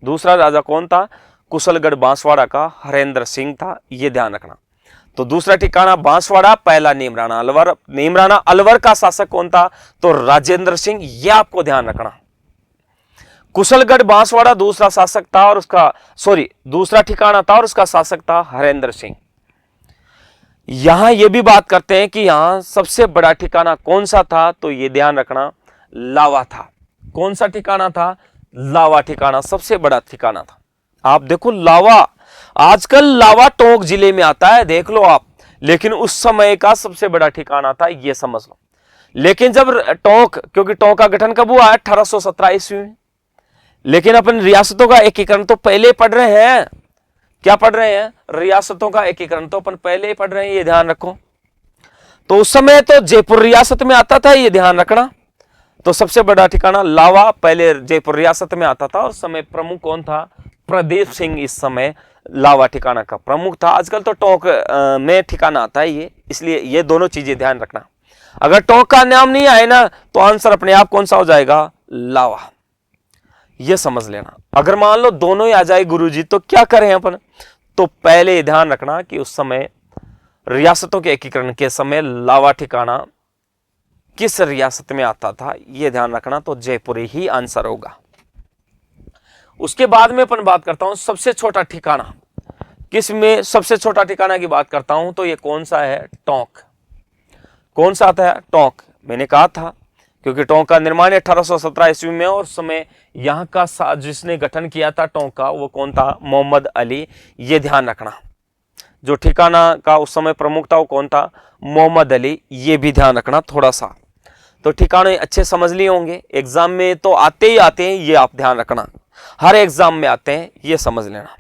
दूसरा राजा कौन था? कुशलगढ़ बांसवाड़ा का हरेंद्र सिंह था, यह ध्यान रखना। तो दूसरा ठिकाना बांसवाड़ा, पहला नीमराणा अलवर। नीमराणा अलवर का शासक कौन था? तो राजेंद्र सिंह, यह आपको ध्यान रखना। कुशलगढ़ बांसवाड़ा दूसरा शासक था और उसका दूसरा ठिकाना था और उसका शासक था हरेंद्र सिंह। यहां यह भी बात करते हैं कि यहां सबसे बड़ा ठिकाना कौन सा था? तो यह ध्यान रखना, लावा था। कौन सा ठिकाना था? लावा ठिकाना सबसे बड़ा ठिकाना था। आप देखो, लावा आजकल लावा टोंक जिले में आता है, देख लो आप, लेकिन उस समय का सबसे बड़ा ठिकाना था, यह समझ लो। लेकिन जब टोंक, क्योंकि टोंक का गठन कब हुआ? 1817 ईस्वी में। लेकिन अपन रियासतों का एकीकरण तो पहले पढ़ रहे हैं। क्या पढ़ रहे हैं? रियासतों का एकीकरण तो अपन पहले ही पढ़ रहे हैं, ये ध्यान रखो। तो उस समय तो जयपुर रियासत में आता था, ये ध्यान रखना। तो सबसे बड़ा ठिकाना लावा पहले जयपुर रियासत में आता था और समय प्रमुख कौन था? प्रदीप सिंह इस समय लावा ठिकाना का प्रमुख था। आजकल तो टोंक में ठिकाना आता है ये, इसलिए ये दोनों चीजें ध्यान रखना। अगर टोंक का नाम नहीं आए ना, तो आंसर अपने आप कौन सा हो जाएगा? लावा। ये समझ लेना। अगर मान लो दोनों ही आ जाए गुरुजी, तो क्या करें अपन? तो पहले ध्यान रखना कि उस समय रियासतों के एकीकरण के समय लावा ठिकाना किस रियासत में आता था, यह ध्यान रखना। तो जयपुर ही आंसर होगा। उसके बाद में अपन बात करता हूं सबसे छोटा ठिकाना। किस में सबसे छोटा ठिकाना की बात करता हूं, तो यह कौन सा है? टोंक। कौन सा आता है? टोंक। मैंने कहा था, क्योंकि टोंक का निर्माण 1817 ईस्वी में, और समय यहां का जिसने गठन किया था टोंक का, वो कौन था? मोहम्मद अली। ये ध्यान रखना। जो ठिकाना का उस समय प्रमुख था वो कौन था? मोहम्मद अली। ये भी ध्यान रखना थोड़ा सा। तो ठिकाने अच्छे समझ लिए होंगे, एग्जाम में तो आते ही आते हैं, ये आप ध्यान रखना, हर एग्जाम में आते हैं, ये समझ लेना।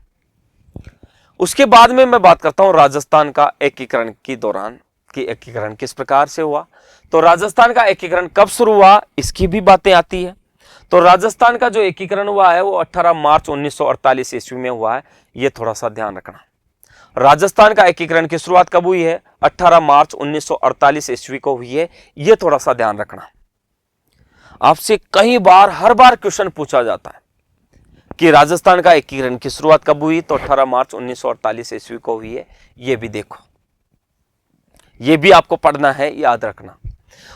उसके बाद में मैं बात करता हूं राजस्थान का एकीकरण की दौरान कि एकीकरण किस प्रकार से हुआ। तो राजस्थान का एकीकरण कब शुरू हुआ, इसकी भी बातें आती है। तो राजस्थान का जो एकीकरण हुआ है वो 18 मार्च 1948 ईस्वी में हुआ है, ये थोड़ा सा ध्यान रखना। राजस्थान का एकीकरण की शुरुआत कब हुई है? 18 मार्च 1948 ईस्वी को हुई है, यह थोड़ा सा ध्यान रखना। आपसे कई बार, हर बार क्वेश्चन पूछा जाता है कि राजस्थान का एकीकरण की शुरुआत कब हुई? तो 18 मार्च 1948 ईस्वी को हुई है, यह भी देखो, यह भी आपको पढ़ना है, याद रखना।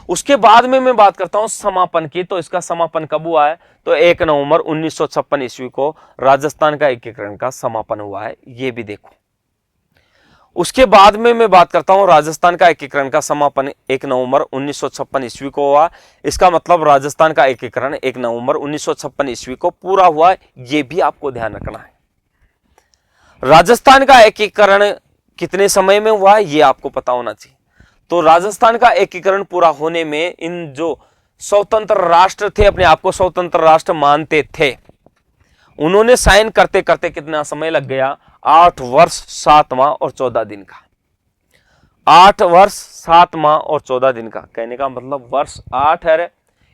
उसके बाद में मैं बात करता हूं समापन की। तो इसका समापन कब हुआ है? तो 1 नवंबर 1956 ईस्वी को राजस्थान का एकीकरण का समापन हुआ है, यह भी देखो। उसके बाद में मैं बात करता हूं राजस्थान का एकीकरण का समापन 1 नवंबर 1956 ईस्वी को हुआ। इसका मतलब राजस्थान का एकीकरण 1 नवंबर 1956 ईस्वी को पूरा हुआ, यह भी आपको ध्यान रखना है। राजस्थान का एकीकरण कितने समय में हुआ है, यह आपको पता होना चाहिए। तो राजस्थान का एकीकरण पूरा होने में इन जो स्वतंत्र राष्ट्र थे, अपने आप को स्वतंत्र राष्ट्र मानते थे, उन्होंने साइन करते करते कितना समय लग गया? 8 वर्ष 7 माह और 14 दिन का। 8 वर्ष 7 माह और 14 दिन का, कहने का मतलब वर्ष 8 है,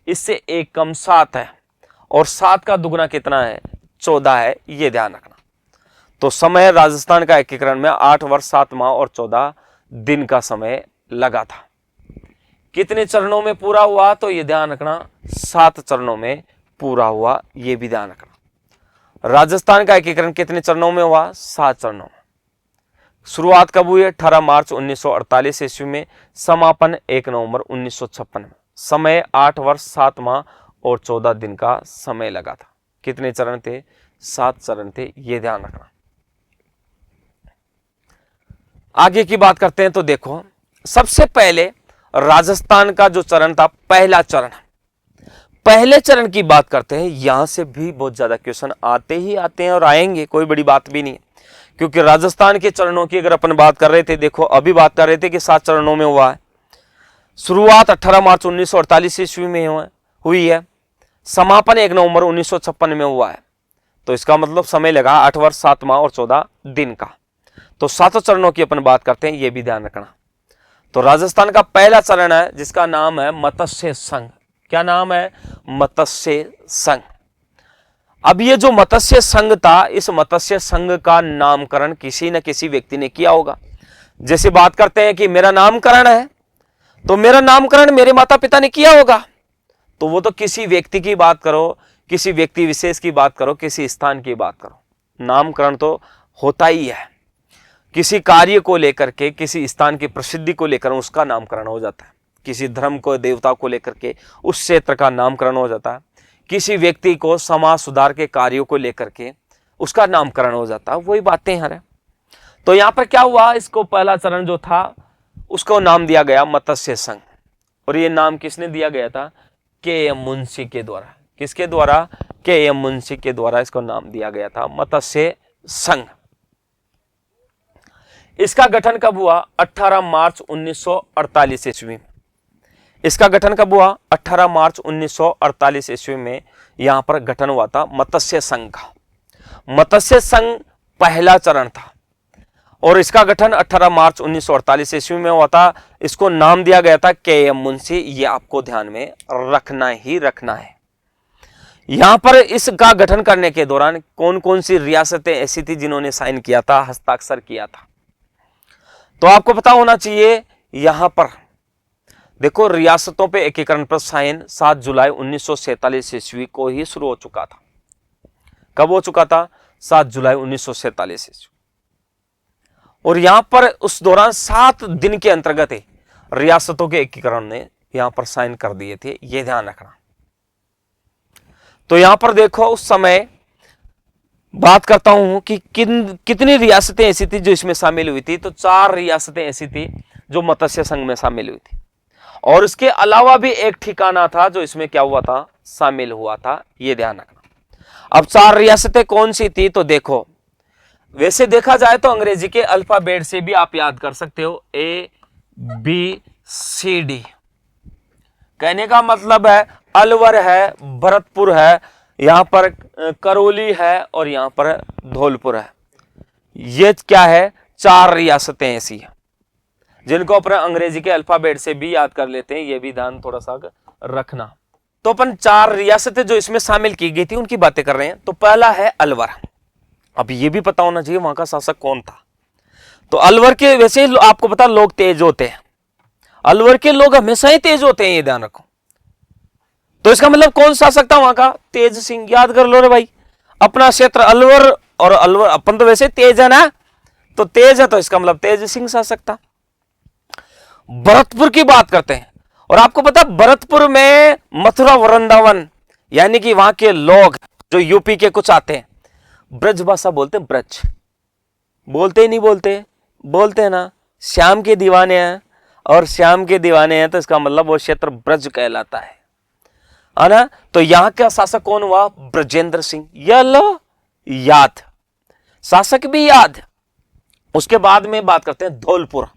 इससे एक कम 7 है, और 7 का दुगना कितना है? 14 है, यह ध्यान रखना। तो समय राजस्थान का एकीकरण में 8 वर्ष 7 माह और 14 दिन का समय लगा था। कितने चरणों में पूरा हुआ, तो ये ध्यान रखना 7 चरणों में पूरा हुआ, ये भी ध्यान रखना। राजस्थान का एकीकरण कितने चरणों में हुआ, 7 चरणों में। शुरुआत कब हुई है, 18 मार्च 1948 ईस्वी में, समापन 1 नवंबर 1956 में। समय 8 वर्ष 7 माह और 14 दिन का समय लगा था। कितने चरण थे, 7 चरण थे, ये ध्यान रखना। आगे की बात करते हैं तो देखो, सबसे पहले राजस्थान का जो चरण था, पहला चरण, पहले चरण की बात करते हैं। यहां से भी बहुत ज्यादा क्वेश्चन आते ही आते हैं और आएंगे, कोई बड़ी बात भी नहीं है, क्योंकि राजस्थान के चरणों की अगर अपन बात कर रहे थे, देखो अभी बात कर रहे थे कि 7 चरणों में हुआ है। शुरुआत 18 मार्च 1948 ईस्वी में हुई है, समापन 1 नवंबर 1956 में हुआ है। तो इसका मतलब समय लगा 8 वर्ष 7 माह और 14 दिन का। तो 7 चरणों की अपन बात करते हैं, यह भी ध्यान रखना। तो राजस्थान का पहला चरण है जिसका नाम है मत्स्य संघ। क्या नाम है, मत्स्य संघ। अब ये जो मत्स्य संघ था, इस मत्स्य संघ का नामकरण किसी न किसी व्यक्ति ने किया होगा। जैसे बात करते हैं कि मेरा नामकरण है, तो मेरा नामकरण मेरे माता पिता ने किया होगा, तो वो तो किसी व्यक्ति की बात करो, किसी व्यक्ति विशेष की बात करो, किसी स्थान की बात करो, नामकरण तो होता ही है। किसी कार्य को लेकर के, किसी स्थान की प्रसिद्धि को लेकर उसका नामकरण हो जाता है। किसी धर्म को, देवता को लेकर के उस क्षेत्र का नामकरण हो जाता है। किसी व्यक्ति को समाज सुधार के कार्यों को लेकर के उसका नामकरण हो जाता है। वही बातें हैं। तो यहां पर क्या हुआ, इसको पहला चरण जो था उसको नाम दिया गया मत्स्य संघ। और ये नाम किसने दिया गया था, के.एम. मुंशी के द्वारा। किसके द्वारा, के.एम. मुंशी के द्वारा इसको नाम दिया गया था मत्स्य संघ। इसका गठन कब हुआ, 18 मार्च 1948 ईस्वी में। इसका गठन कब हुआ, 18 मार्च 1948 ईस्वी में यहां पर गठन हुआ था मत्स्य संघ का। मत्स्य संघ पहला चरण था और इसका गठन 18 मार्च 1948 ईस्वी में हुआ था। इसको नाम दिया गया था के.एम. मुंशी। ये आपको ध्यान में रखना ही रखना है। यहां पर इसका गठन करने के दौरान कौन कौन सी रियासतें ऐसी थी जिन्होंने साइन किया था, हस्ताक्षर किया था, तो आपको पता होना चाहिए। यहां पर देखो, रियासतों पे एकीकरण पर साइन 7 जुलाई 1947 ईस्वी को ही शुरू हो चुका था। कब हो चुका था, 7 जुलाई 1947 ईस्वी। और यहां पर उस दौरान 7 दिन के अंतर्गत रियासतों के एकीकरण ने यहां पर साइन कर दिए थे, यह ध्यान रखना। तो यहां पर देखो, उस समय बात करता हूं कि कितनी रियासतें ऐसी थी जो इसमें शामिल हुई थी। तो 4 रियासतें ऐसी थी जो मत्स्य संघ में शामिल हुई थी, और इसके अलावा भी एक ठिकाना था जो इसमें क्या हुआ था, शामिल हुआ था, यह ध्यान रखना। अब 4 रियासतें कौन सी थी, तो देखो, वैसे देखा जाए तो अंग्रेजी के अल्फाबेट से भी आप याद कर सकते हो, ABCD। कहने का मतलब है अलवर है, भरतपुर है, यहां पर करौली है और यहां पर धौलपुर है। ये क्या है, 4 रियासतें ऐसी हैं जिनको अपन अंग्रेजी के अल्फाबेट से भी याद कर लेते हैं, ये भी ध्यान थोड़ा सा रखना। तो अपन 4 रियासतें जो इसमें शामिल की गई थी उनकी बातें कर रहे हैं। तो पहला है अलवर। अब ये भी पता होना चाहिए वहां का शासक कौन था। तो अलवर के, वैसे आपको पता, लोग तेज होते हैं, अलवर के लोग हमेशा ही तेज होते हैं, ये ध्यान रखो। तो इसका मतलब कौन शासक था वहां का, तेज सिंह। याद कर लो रे भाई, अपना क्षेत्र अलवर, और अलवर अपन तो वैसे तेज है ना, तो तेज है, तो इसका मतलब तेज सिंह शासक था। भरतपुर की बात करते हैं, और आपको पता भरतपुर में मथुरा वृंदावन, यानी कि वहां के लोग जो यूपी के कुछ आते हैं, ब्रज भाषा बोलते हैं। ब्रज बोलते ही नहीं, बोलते हैं ना, श्याम के दीवाने हैं, और श्याम के दीवाने हैं तो इसका मतलब वो क्षेत्र ब्रज कहलाता है ना। तो यहां का शासक कौन हुआ, ब्रजेंद्र सिंह। यह लो याद, शासक भी याद। उसके बाद में बात करते हैं धौलपुर,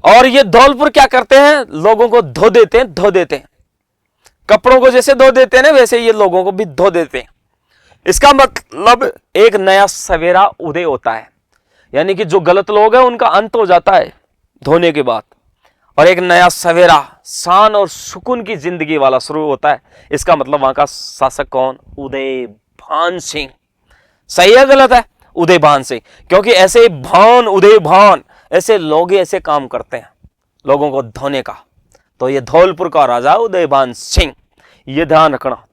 और ये धौलपुर क्या करते हैं, लोगों को धो देते हैं, कपड़ों को जैसे धो देते हैं ना, वैसे ये लोगों को भी धो देते हैं। इसका मतलब एक नया सवेरा उदय होता है, यानी कि जो गलत लोग हैं उनका अंत हो जाता है धोने के बाद, और एक नया सवेरा शान और सुकून की जिंदगी वाला शुरू होता है। इसका मतलब वहां का शासक कौन, उदय भान सिंह। सही है गलत है, उदय भान सिंह, क्योंकि ऐसे भान, उदय भान, ऐसे लोग ऐसे काम करते हैं लोगों को धोने का। तो ये धौलपुर का राजा उदयभान सिंह, ये ध्यान रखना।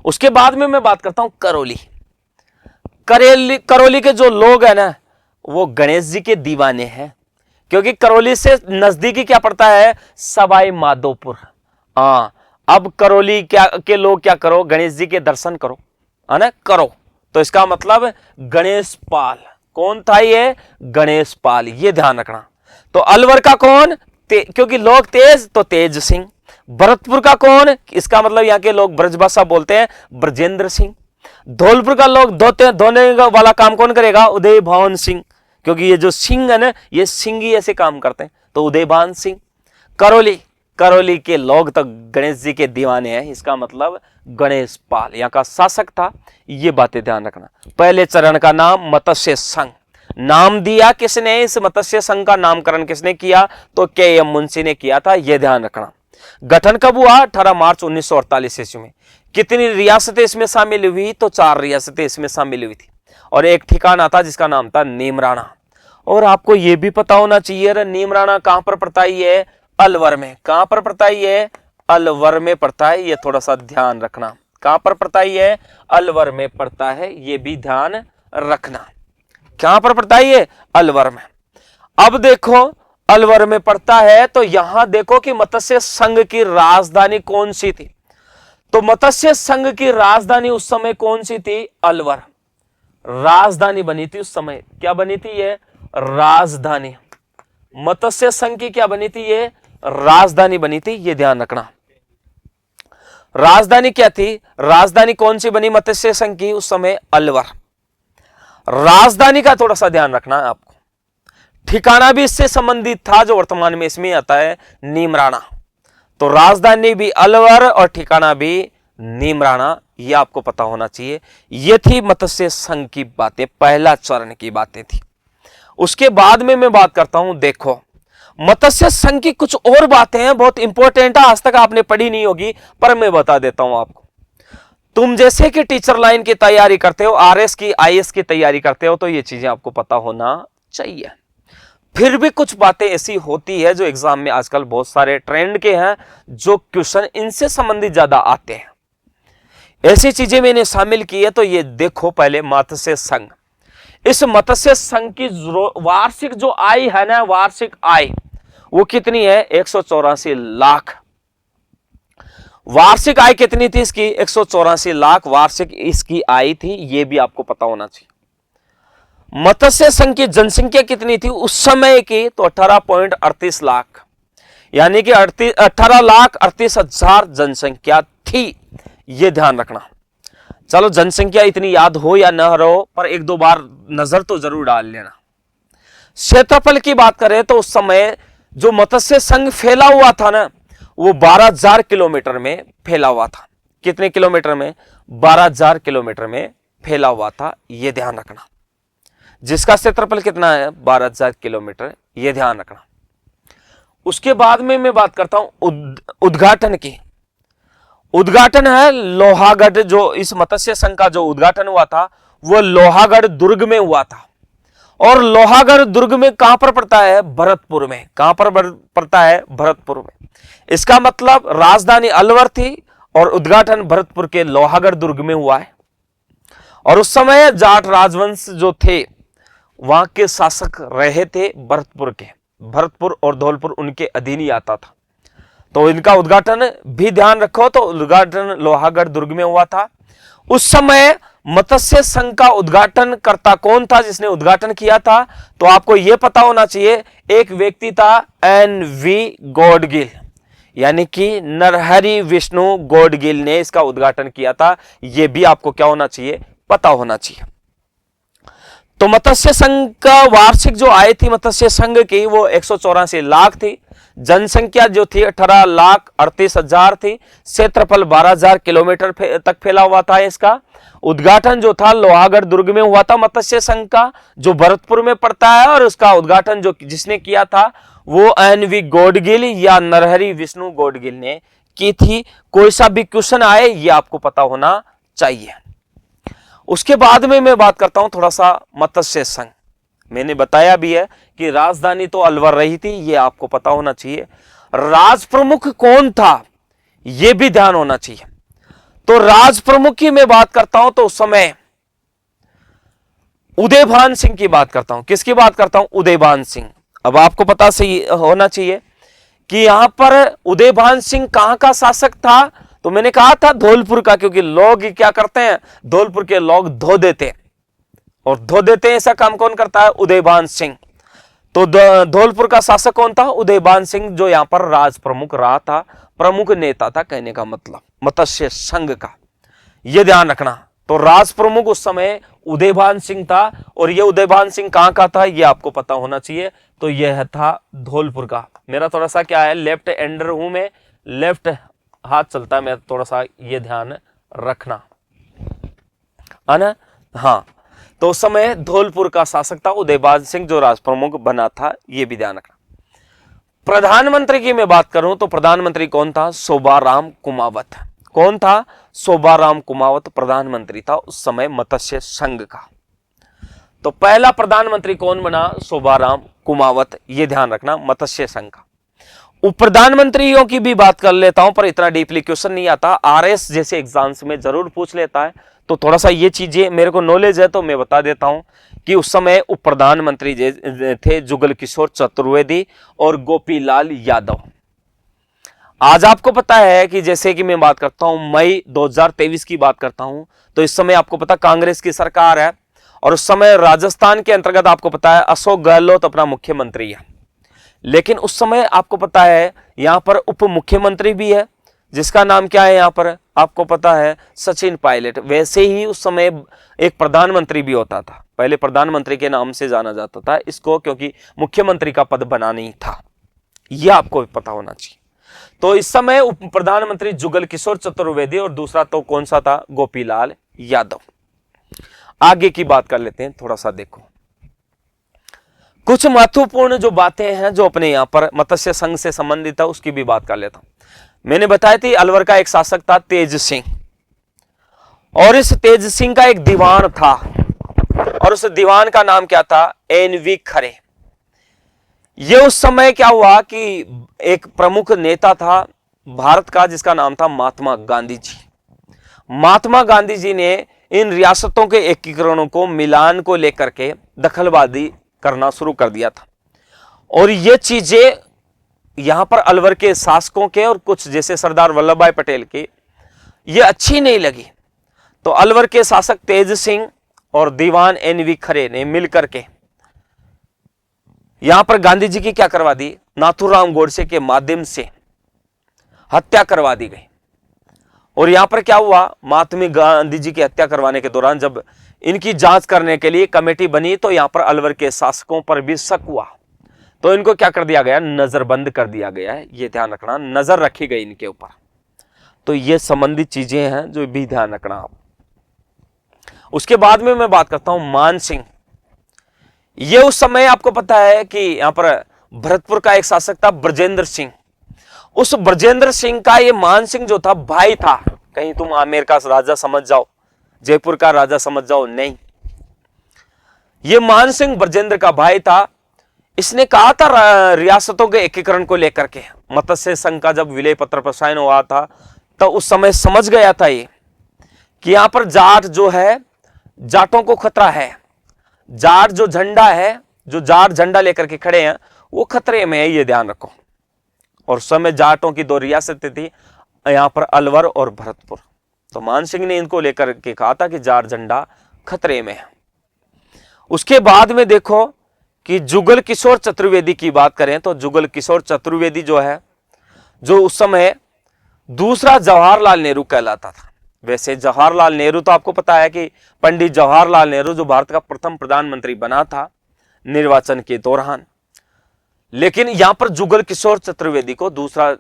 उसके बाद में मैं बात करता हूं करौली। करौली के जो लोग हैं ना, वो गणेश जी के दीवाने हैं, क्योंकि करौली से नजदीकी क्या पड़ता है, सवाई माधोपुर। हाँ, अब करौली क्या के लोग क्या करो, गणेश जी के दर्शन करो, है ना, करो। तो इसका मतलब गणेश पाल, कौन था ये, गणेश पाल, ये ध्यान रखना। तो अलवर का कौन, क्योंकि लोग तेज तो तेज सिंह। भरतपुर का कौन, इसका मतलब यहाँ के लोग ब्रजभाषा बोलते हैं, ब्रजेंद्र सिंह। धौलपुर का लोग धोने वाला काम कौन करेगा, उदयभान सिंह, क्योंकि ये जो सिंह है ना, ये सिंह ही ऐसे काम करते हैं, तो उदयभान सिंह। करौली के लोग तो गणेश जी के दीवाने हैं, इसका मतलब गणेश पाल यहाँ का शासक था। ये बातें ध्यान रखना। पहले चरण का नाम मत्स्य संघ, नाम दिया किसने, इस मत्स्य संघ का नामकरण किसने किया, तो के.एम. मुंशी ने किया था, यह ध्यान रखना। गठन कब हुआ, 18 मार्च 1948 ईस्वी में। कितनी रियासतें इसमें शामिल हुई, तो 4 रियासतें इसमें शामिल हुई थी, और एक ठिकाना था जिसका नाम था नीमराना। और आपको यह भी पता होना चाहिए, नीमराना कहां पर पड़ता है, अलवर में। कहां पर पड़ता है, अलवर में पड़ता है, ये थोड़ा सा ध्यान रखना। कहां पर पड़ता है, अलवर में पड़ता है, ये भी ध्यान रखना। कहां पर पड़ता है, अलवर में। अब देखो, अलवर में पड़ता है, तो यहां देखो कि मत्स्य संघ की राजधानी कौन सी थी। तो मत्स्य संघ की राजधानी उस समय कौन सी थी, अलवर। राजधानी बनी थी उस समय, क्या बनी थी, ये राजधानी। मत्स्य संघ की क्या बनी थी, ये राजधानी बनी थी, ये ध्यान रखना। राजधानी क्या थी, राजधानी कौन सी बनी मत्स्य संघ की उस समय, अलवर। राजधानी का थोड़ा सा ध्यान रखना है आपको। ठिकाना भी इससे संबंधित था, जो वर्तमान में इसमें आता है, नीमराना। तो राजधानी भी अलवर और ठिकाना भी नीमराना, ये आपको पता होना चाहिए। ये थी मत्स्य संघ की बातें, पहला चरण की बातें थी। उसके बाद में मैं बात करता हूं, देखो मत्स्य संघ की कुछ और बातें हैं, बहुत इंपॉर्टेंट है, आज तक आपने पढ़ी नहीं होगी, पर मैं बता देता हूं आपको। तुम जैसे कि टीचर लाइन की तैयारी करते हो, आरएस की, आईएएस की तैयारी करते हो, तो ये चीजें आपको पता होना चाहिए। फिर भी कुछ बातें ऐसी होती है जो एग्जाम में आजकल बहुत सारे ट्रेंड के हैं, जो क्वेश्चन इनसे संबंधित ज्यादा आते हैं, ऐसी चीजें मैंने शामिल की है। तो ये देखो, पहले मत्स्य संघ। इस मत्स्य संघ की वार्षिक जो आय है ना, वार्षिक आय वो कितनी है, 184 लाख। वार्षिक आय कितनी थी इसकी, 184 लाख वार्षिक इसकी आय थी, ये भी आपको पता होना चाहिए। मत्स्य संघ की जनसंख्या कितनी थी उस समय की, तो 18.38 लाख, यानी कि 18,38,000 जनसंख्या थी, ये ध्यान रखना। चलो, जनसंख्या इतनी याद हो या न हो, पर एक दो बार नजर तो जरूर डाल लेना। क्षेत्रफल की बात करें तो उस समय जो मत्स्य संघ फैला हुआ था ना, वो 12,000 किलोमीटर में फैला हुआ था। कितने किलोमीटर में, 12,000 किलोमीटर में फैला हुआ था, यह ध्यान रखना। जिसका क्षेत्रफल कितना है, 12,000 किलोमीटर, यह ध्यान रखना। उसके बाद में मैं बात करता हूं उद्घाटन की। उद्घाटन है लोहागढ़, जो इस मत्स्य संघ का जो उद्घाटन हुआ था वो लोहागढ़ दुर्ग में हुआ था। और लोहागढ़ दुर्ग में कहां पर पड़ता है, भरतपुर में। कहां पर पड़ता है, भरतपुर में। इसका मतलब राजधानी अलवर थी और उद्घाटन भरतपुर के लोहागढ़ दुर्ग में हुआ है। और उस समय जाट राजवंश जो थे वहां के शासक रहे थे भरतपुर के। भरतपुर और धौलपुर उनके अधीन ही आता था, तो इनका उद्घाटन भी ध्यान रखो। तो उद्घाटन लोहागढ़ दुर्ग में हुआ था। उस समय मत्स्य संघ का उद्घाटन करता कौन था, जिसने उद्घाटन किया था, तो आपको यह पता होना चाहिए, एक व्यक्ति था एन.वी. गॉडगिल, यानी कि नरहरि विष्णु गॉडगिल ने इसका उद्घाटन किया था। यह भी आपको क्या होना चाहिए, पता होना चाहिए। तो मत्स्य संघ का वार्षिक जो आय थी मत्स्य संघ की, वो 184 लाख थी। जनसंख्या जो थी 18,38,000 थी। क्षेत्रफल 12,000 किलोमीटर तक फैला हुआ था। इसका उद्घाटन जो था लोहागढ़ दुर्ग में हुआ था मत्स्य संघ का, जो भरतपुर में पड़ता है। और उसका उद्घाटन जो जिसने किया था वो एन.वी. गॉडगिल या नरहरि विष्णु गॉडगिल ने की थी। कोई सा भी क्वेश्चन आए ये आपको पता होना चाहिए। उसके बाद में मैं बात करता हूं थोड़ा सा मत्स्य संघ। मैंने बताया भी है कि राजधानी तो अलवर रही थी, ये आपको पता होना चाहिए। राज प्रमुख कौन था यह भी ध्यान होना चाहिए। तो राज प्रमुख की मैं बात करता हूं तो उस समय उदयभान सिंह की बात करता हूं। किसकी बात करता हूं? उदयभान सिंह। अब आपको पता सही होना चाहिए कि यहां पर उदयभान सिंह कहां का शासक था। तो मैंने कहा था धौलपुर का, क्योंकि लोग क्या करते हैं, धौलपुर के लोग धो देते हैं, और धो देते हैं ऐसा काम कौन करता है? उदयभान सिंह। तो धौलपुर का शासक कौन था? उदयभान सिंह, जो यहां पर राज प्रमुख रहा था, प्रमुख नेता था, कहने का मतलब मत्स्य संघ का, यह ध्यान रखना। तो राज प्रमुख उस समय उदयभान सिंह था, और यह उदयभान सिंह कहां का था यह आपको पता होना चाहिए। तो यह था धौलपुर का। मेरा थोड़ा सा क्या है, लेफ्ट हैंडर हूं मैं, लेफ्ट हाथ चलता है, मैं थोड़ा सा ये ध्यान रखना है ना। हाँ, तो उस समय धौलपुर का शासक था उदयभान सिंह, जो राज प्रमुख बना था, यह भी ध्यान रखना। प्रधानमंत्री की मैं बात करूं तो प्रधानमंत्री कौन था? शोभाराम कुमावत। कौन था? शोभाराम कुमावत प्रधानमंत्री था उस समय मत्स्य संघ का। तो पहला प्रधानमंत्री कौन बना? शोभाराम कुमावत, यह ध्यान रखना, मत्स्य संघ का। उप प्रधानमंत्रियों की भी बात कर लेता हूं, पर इतना डीपली क्वेश्चन नहीं आता, आरएस जैसे एग्जाम्स में जरूर पूछ लेता है, तो थोड़ा सा ये चीजें मेरे को नॉलेज है तो मैं बता देता हूं कि उस समय उप प्रधानमंत्री थे जुगल किशोर चतुर्वेदी और गोपीलाल यादव। आज आपको पता है कि जैसे कि मैं बात करता हूं मई 2023 की बात करता हूं, तो इस समय आपको पता कांग्रेस की सरकार है, और उस समय राजस्थान के अंतर्गत आपको पता है अशोक गहलोत अपना मुख्यमंत्री है। लेकिन उस समय आपको पता है यहां पर उप मुख्यमंत्री भी है, जिसका नाम क्या है यहां पर आपको पता है? सचिन पायलट। वैसे ही उस समय एक प्रधानमंत्री भी होता था, पहले प्रधानमंत्री के नाम से जाना जाता था इसको, क्योंकि मुख्यमंत्री का पद बना नहीं था, यह आपको पता होना चाहिए। तो इस समय उप प्रधानमंत्री जुगल किशोर चतुर्वेदी, और दूसरा तो कौन सा था? गोपीलाल यादव। आगे की बात कर लेते हैं, थोड़ा सा देखो कुछ महत्वपूर्ण जो बातें हैं जो अपने यहां पर मत्स्य संघ से संबंधित है, उसकी भी बात कर लेता हूं। मैंने बताया थी अलवर का एक शासक था तेज सिंह, और इस तेज सिंह का एक दीवान था, और उस दीवान का नाम क्या था? एनवी खरे। यह उस समय क्या हुआ कि एक प्रमुख नेता था भारत का, जिसका नाम था महात्मा गांधी जी। महात्मा गांधी जी ने इन रियासतों के एकीकरणों को, मिलान को लेकर के दखलबाजी करना शुरू कर दिया था, और ये चीजें यहां पर अलवर के शासकों के और कुछ जैसे सरदार वल्लभ भाई पटेल के ये अच्छी नहीं लगी। तो अलवर के शासक तेज सिंह और दीवान एनवी खरे ने मिलकर के यहां पर गांधी जी की क्या करवा दी? नाथूराम गोडसे के माध्यम से हत्या करवा दी गई। और यहां पर क्या हुआ? महात्मा गांधी जी की हत्या करवाने के दौरान जब इनकी जांच करने के लिए कमेटी बनी, तो यहां पर अलवर के शासकों पर भी शक हुआ, तो इनको क्या कर दिया गया? नजरबंद कर दिया गया है, ये ध्यान रखना, नजर रखी गई इनके ऊपर। तो ये संबंधित चीजें हैं जो भी ध्यान रखना आप। उसके बाद में मैं बात करता हूं मान सिंह। ये उस समय आपको पता है कि यहां पर भरतपुर का एक शासक था ब्रजेंद्र सिंह। उस ब्रजेंद्र सिंह का ये मान सिंह जो था भाई था। कहीं तुम आमेर का राजा समझ जाओ, जयपुर का राजा समझ जाओ, नहीं, ये मान सिंह ब्रजेंद्र का भाई था। इसने कहा था रियासतों के एकीकरण को लेकर के, मत्स्य संघ का जब विलय पत्र प्रसारण हुआ था, तो उस समय समझ गया था ये कि यहां पर जाट जो है, जाटों को खतरा है, जाट जो झंडा है, जो जाट झंडा लेकर के खड़े हैं, वो खतरे में है, ये ध्यान रखो। और उस समय जाटों की 2 रियासतें थी, यहां पर अलवर और भरतपुर। तो मान सिंह ने इनको लेकर के कहा था कि जाट झंडा खतरे में है। उसके बाद में देखो कि जुगल किशोर चतुर्वेदी की बात करें तो जुगल किशोर चतुर्वेदी जो है, जो उस समय दूसरा जवाहरलाल नेहरू कहलाता था। वैसे जवाहरलाल नेहरू तो आपको पता है कि पंडित जवाहरलाल नेहरू जो भारत का प्रथम प्रधानमंत्री बना था निर्वाचन के दौरान, लेकिन यहां पर जुगल किशोर चतुर्वेदी को दूसरा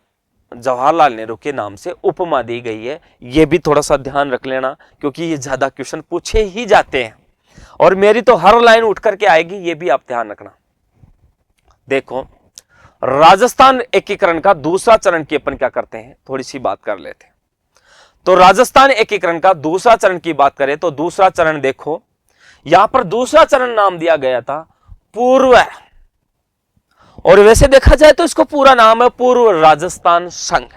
जवाहरलाल नेहरू के नाम से उपमा दी गई है। यह भी थोड़ा सा ध्यान रख लेना, क्योंकि ये ज्यादा क्वेश्चन पूछे ही जाते हैं, और मेरी तो हर लाइन उठ करके आएगी, ये भी आप ध्यान रखना। देखो राजस्थान एकीकरण का दूसरा चरण की अपन क्या करते हैं, थोड़ी सी बात कर लेते हैं। तो राजस्थान एकीकरण का दूसरा चरण की बात करें तो दूसरा चरण देखो, यहां पर दूसरा चरण नाम दिया गया था पूर्व, और वैसे देखा जाए तो इसको पूरा नाम है पूर्व राजस्थान संघ।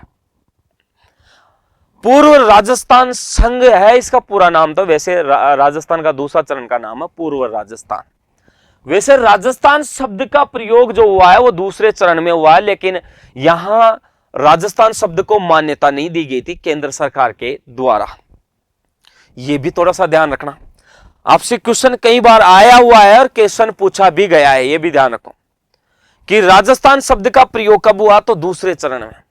पूर्व राजस्थान संघ है इसका पूरा नाम। तो वैसे राजस्थान का दूसरा चरण का नाम है पूर्व राजस्थान। वैसे राजस्थान शब्द का प्रयोग जो हुआ है वो दूसरे चरण में हुआ है, लेकिन यहां राजस्थान शब्द को मान्यता नहीं दी गई थी केंद्र सरकार के द्वारा। यह भी थोड़ा सा ध्यान रखना, आपसे क्वेश्चन कई बार आया हुआ है और क्वेश्चन पूछा भी गया है। यह भी ध्यान रखो कि राजस्थान शब्द का प्रयोग कब हुआ, तो दूसरे चरण में।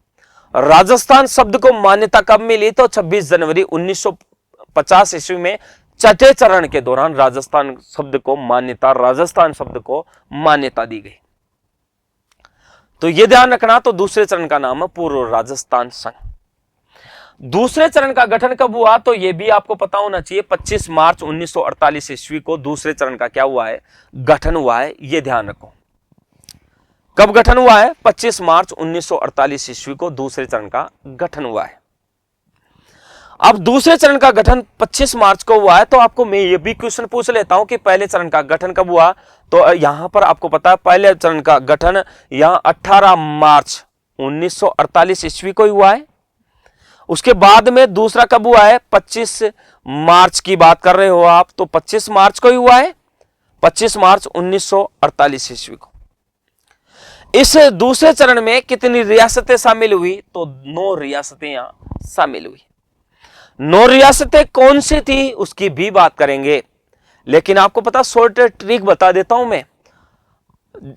राजस्थान शब्द को मान्यता कब मिली, तो 26 जनवरी 1950 ईस्वी में छठे चरण के दौरान राजस्थान शब्द को मान्यता दी गई। तो यह ध्यान रखना। तो दूसरे चरण का नाम है पूर्व राजस्थान संघ। दूसरे चरण का गठन कब हुआ, तो यह भी आपको पता होना चाहिए। 25 मार्च 1948 ईस्वी को दूसरे चरण का क्या हुआ है, गठन हुआ है। यह ध्यान रखो कब गठन हुआ है, 25 मार्च 1948 ईस्वी को दूसरे चरण का गठन हुआ है। अब दूसरे चरण का गठन 25 मार्च को हुआ है, तो आपको मैं ये भी क्वेश्चन पूछ लेता हूं कि पहले चरण का गठन कब हुआ। तो यहां पर आपको पता है पहले चरण का गठन यहां 18 मार्च 1948 ईस्वी को हुआ है। उसके बाद में दूसरा कब हुआ है, 25 मार्च की बात कर रहे हो आप, तो 25 मार्च को ही हुआ है, 25 मार्च 1948 ईस्वी को। इस दूसरे चरण में कितनी रियासतें शामिल हुई, तो 9 रियासतें यहां शामिल हुई। 9 रियासतें कौन सी थी उसकी भी बात करेंगे, लेकिन आपको पता शॉर्ट ट्रिक बता देता हूं मैं।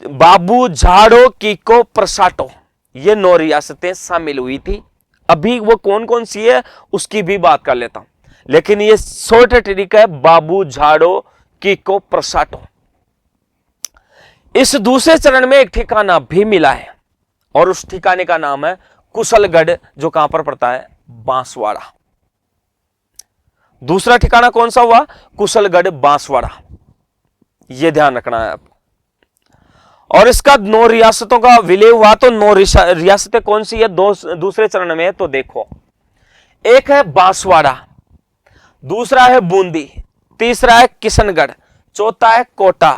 बाबू झाड़ो कीको प्रसाटो, ये 9 रियासतें शामिल हुई थी। अभी वो कौन कौन सी है उसकी भी बात कर लेता हूं, लेकिन ये शॉर्ट ट्रिक है, बाबू झाड़ो कीको प्रसाटो। इस दूसरे चरण में एक ठिकाना भी मिला है और उस ठिकाने का नाम है कुशलगढ़, जो कहां पर पड़ता है, बांसवाड़ा। दूसरा ठिकाना कौन सा हुआ, कुशलगढ़ बांसवाड़ा। यह ध्यान रखना है आपको। और इसका 9 रियासतों का विलय हुआ, तो 9 रियासतें कौन सी है दूसरे चरण में, तो देखो एक है बांसवाड़ा, दूसरा है बूंदी, तीसरा है किशनगढ़, चौथा है कोटा,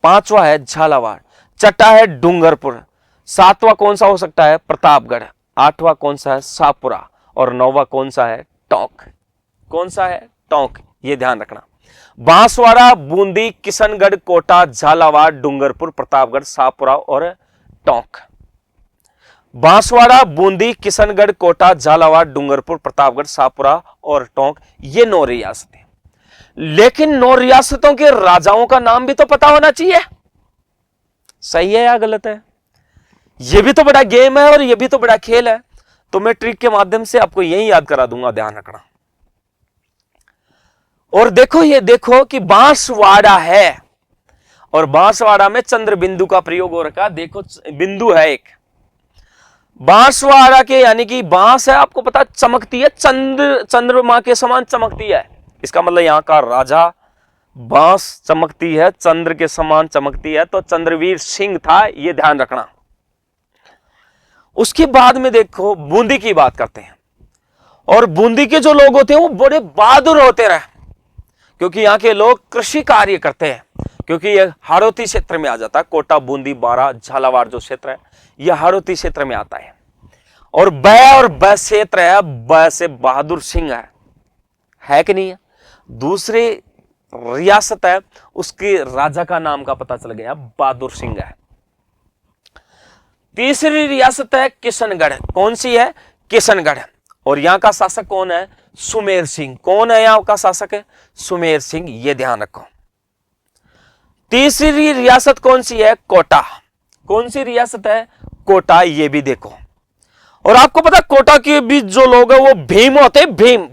पांचवा है झालावाड़, छठा है डूंगरपुर, सातवां कौन सा हो सकता है, प्रतापगढ़, आठवां कौन सा है, शाहपुरा, और नौवां कौन सा है, टोंक। कौन सा है, टोंक। ये ध्यान रखना। बांसवाड़ा, बूंदी, किशनगढ़, कोटा, झालावाड़, डूंगरपुर, प्रतापगढ़, शाहपुरा और टोंक। बांसवाड़ा, बूंदी, किशनगढ़, कोटा, झालावाड़, डूंगरपुर, प्रतापगढ़, शाहपुरा और टोंक, ये 9 रियासतें। लेकिन 9 रियासतों के राजाओं का नाम भी तो पता होना चाहिए। सही है या गलत है? यह भी तो बड़ा गेम है और यह भी तो बड़ा खेल है। तो मैं ट्रिक के माध्यम से आपको यही याद करा दूंगा, ध्यान रखना। और देखो, ये देखो कि बांसवाड़ा है और बांसवाड़ा में चंद्र बिंदु का प्रयोग हो रखा। देखो बिंदु है एक बांसवाड़ा के, यानी कि बांस है, आपको पता चमकती है, चंद्रमा के समान चमकती है। इसका मतलब यहां का राजा बांस चमकती है, चंद्र के समान चमकती है, तो चंद्रवीर सिंह था। यह ध्यान रखना। उसके बाद में देखो बूंदी की बात करते हैं। और बूंदी के जो लोग होते हैं वो बड़े बहादुर होते रहे, क्योंकि यहाँ के लोग कृषि कार्य करते हैं, क्योंकि यह हाड़ौती क्षेत्र में आ जाता है। कोटा, बूंदी, बारां, झालावाड़ जो क्षेत्र है यह हाड़ौती क्षेत्र में आता है। और ब क्षेत्र है, ब से बहादुर सिंह है कि नहीं है। दूसरी रियासत है, उसके राजा का नाम का पता चल गया, बहादुर सिंह है। तीसरी रियासत है किशनगढ़। कौन सी है, किशनगढ़। और यहां का शासक कौन है, सुमेर सिंह। कौन है यहां का शासक है, सुमेर सिंह। यह ध्यान रखो। तीसरी रियासत कौन सी है, कोटा। कौन सी रियासत है, कोटा। यह भी देखो। और आपको पता कोटा के भी जो लोग हैं वो भीम होते हैं, भीम।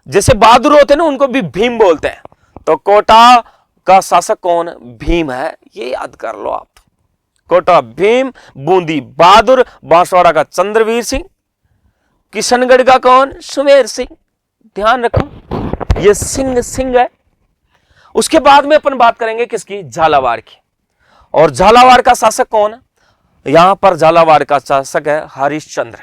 जैसे बहादुर होते हैं ना, उनको भी भीम बोलते हैं। तो कोटा का शासक कौन, भीम है। ये याद कर लो आप। कोटा भीम, बूंदी बहादुर, बांसवाड़ा का चंद्रवीर सिंह, किशनगढ़ का कौन, सुमेर सिंह। ध्यान रखो, ये सिंह है। उसके बाद में अपन बात करेंगे किसकी, झालावाड़ की। और झालावाड़ का शासक कौन है, यहां पर झालावाड़ का शासक है हरिश्चंद्र।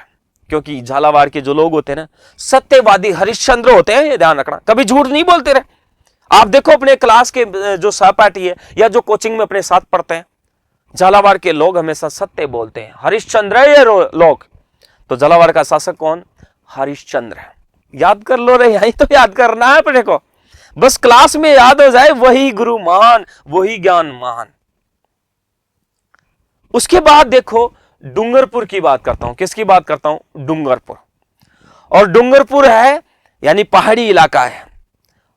क्योंकि झालावाड़ के जो लोग होते हैं ना, सत्यवादी हरिश्चंद्र होते हैं। ये ध्यान रखना, कभी झूठ नहीं बोलते रहे। आप देखो अपने क्लास के जो सहपाठी है या जो कोचिंग में अपने साथ पढ़ते हैं, झालावाड़ के लोग हमेशा सत्य बोलते हैं, हरिश्चंद्र है ये लोग। तो झालावाड़ का शासक कौन? हरिश्चंद्र। याद कर लो रे, यही तो याद करना है अपने को, बस क्लास में याद हो जाए, वही गुरु महान, वही ज्ञान महान। उसके बाद देखो डूंगरपुर की बात करता हूं। किसकी बात करता हूं? डूंगरपुर। और डूंगरपुर है यानी पहाड़ी इलाका है,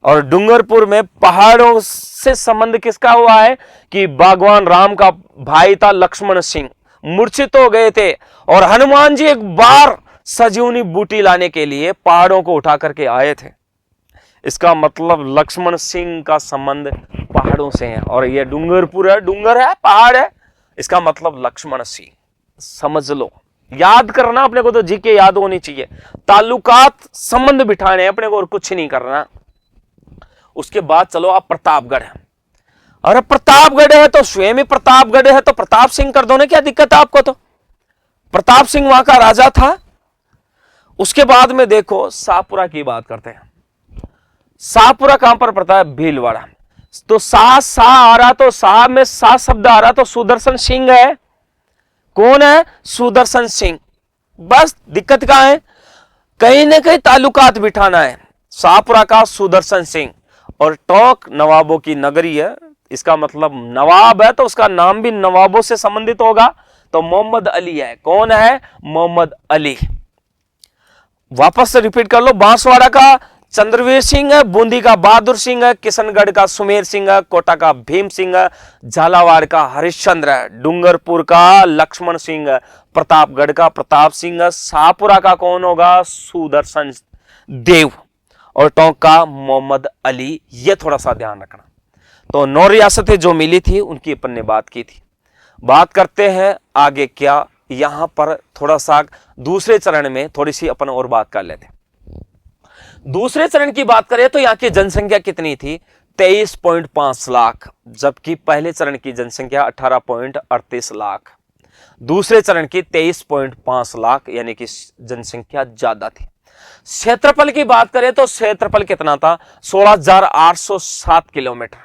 और डूंगरपुर में पहाड़ों से संबंध किसका हुआ है कि भगवान राम का भाई था लक्ष्मण सिंह, मूर्छित हो गए थे, और हनुमान जी एक बार सजीवनी बूटी लाने के लिए पहाड़ों को उठा करके आए थे। इसका मतलब लक्ष्मण सिंह का संबंध पहाड़ों से है, और यह डूंगरपुर है, डूंगर है, पहाड़ है, इसका मतलब लक्ष्मण सिंह। समझ लो, याद करना अपने को, तो जीके याद होनी चाहिए, ताल्लुकात संबंध बिठाने अपने को और कुछ नहीं करना। उसके बाद चलो आप प्रतापगढ़ है, अरे प्रतापगढ़ है तो स्वयं ही प्रतापगढ़ है, तो प्रताप सिंह कर दो ना, क्या दिक्कत है आपको? तो प्रताप सिंह वहां का राजा था। उसके बाद में देखो शाहपुरा की बात करते हैं। शाहपुरा कहां पर पड़ता है? भीलवाड़ा। तो सा आ रहा, तो सा में सा शब्द आ रहा, तो सुदर्शन सिंह है। कौन है? सुदर्शन सिंह। बस दिक्कत कहां है? कहीं ना कहीं ताल्लुकात बिठाना है। शाहपुरा का सुदर्शन सिंह, और टोंक नवाबों की नगरी है, इसका मतलब नवाब है तो उसका नाम भी नवाबों से संबंधित होगा, तो मोहम्मद अली है। कौन है? मोहम्मद अली। वापस से रिपीट कर लो, बांसवाड़ा का चंद्रवीर सिंह है, बूंदी का बहादुर सिंह है, किशनगढ़ का सुमेर सिंह है, कोटा का भीम सिंह है, झालावाड़ का हरिश्चंद्र है, डूंगरपुर का लक्ष्मण सिंह है, प्रतापगढ़ का प्रताप सिंह है, शाहपुरा का कौन होगा? सुदर्शन देव, और टोंक का मोहम्मद अली। ये थोड़ा सा ध्यान रखना। तो 9 रियासतें जो मिली थी उनकी अपन ने बात की थी। बात करते हैं आगे क्या, यहां पर थोड़ा सा दूसरे चरण में थोड़ी सी अपन और बात कर लेते हैं। दूसरे चरण की बात करें तो यहां की जनसंख्या कितनी थी? 23.5 लाख, जबकि पहले चरण की जनसंख्या 18.38 लाख। दूसरे चरण की 23.5 लाख, यानी कि जनसंख्या ज्यादा थी। क्षेत्रफल की बात करें तो क्षेत्रफल कितना था? 16,807 किलोमीटर।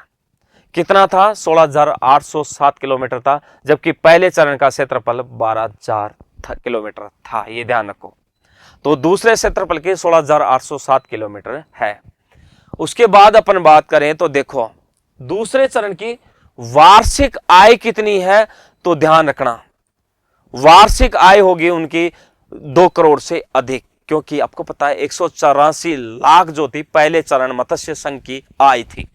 कितना था? 16,807 किलोमीटर था, जबकि पहले चरण का क्षेत्रफल 12,000 किलोमीटर था। ये ध्यान रखो। तो दूसरे क्षेत्रफल के 16,807 किलोमीटर है। उसके बाद अपन बात करें तो देखो दूसरे चरण की वार्षिक आय कितनी है, तो ध्यान रखना वार्षिक आय होगी उनकी 2 करोड़ से अधिक, क्योंकि आपको पता है 184 लाख जो थी पहले चरण मत्स्य संघ की आय थी।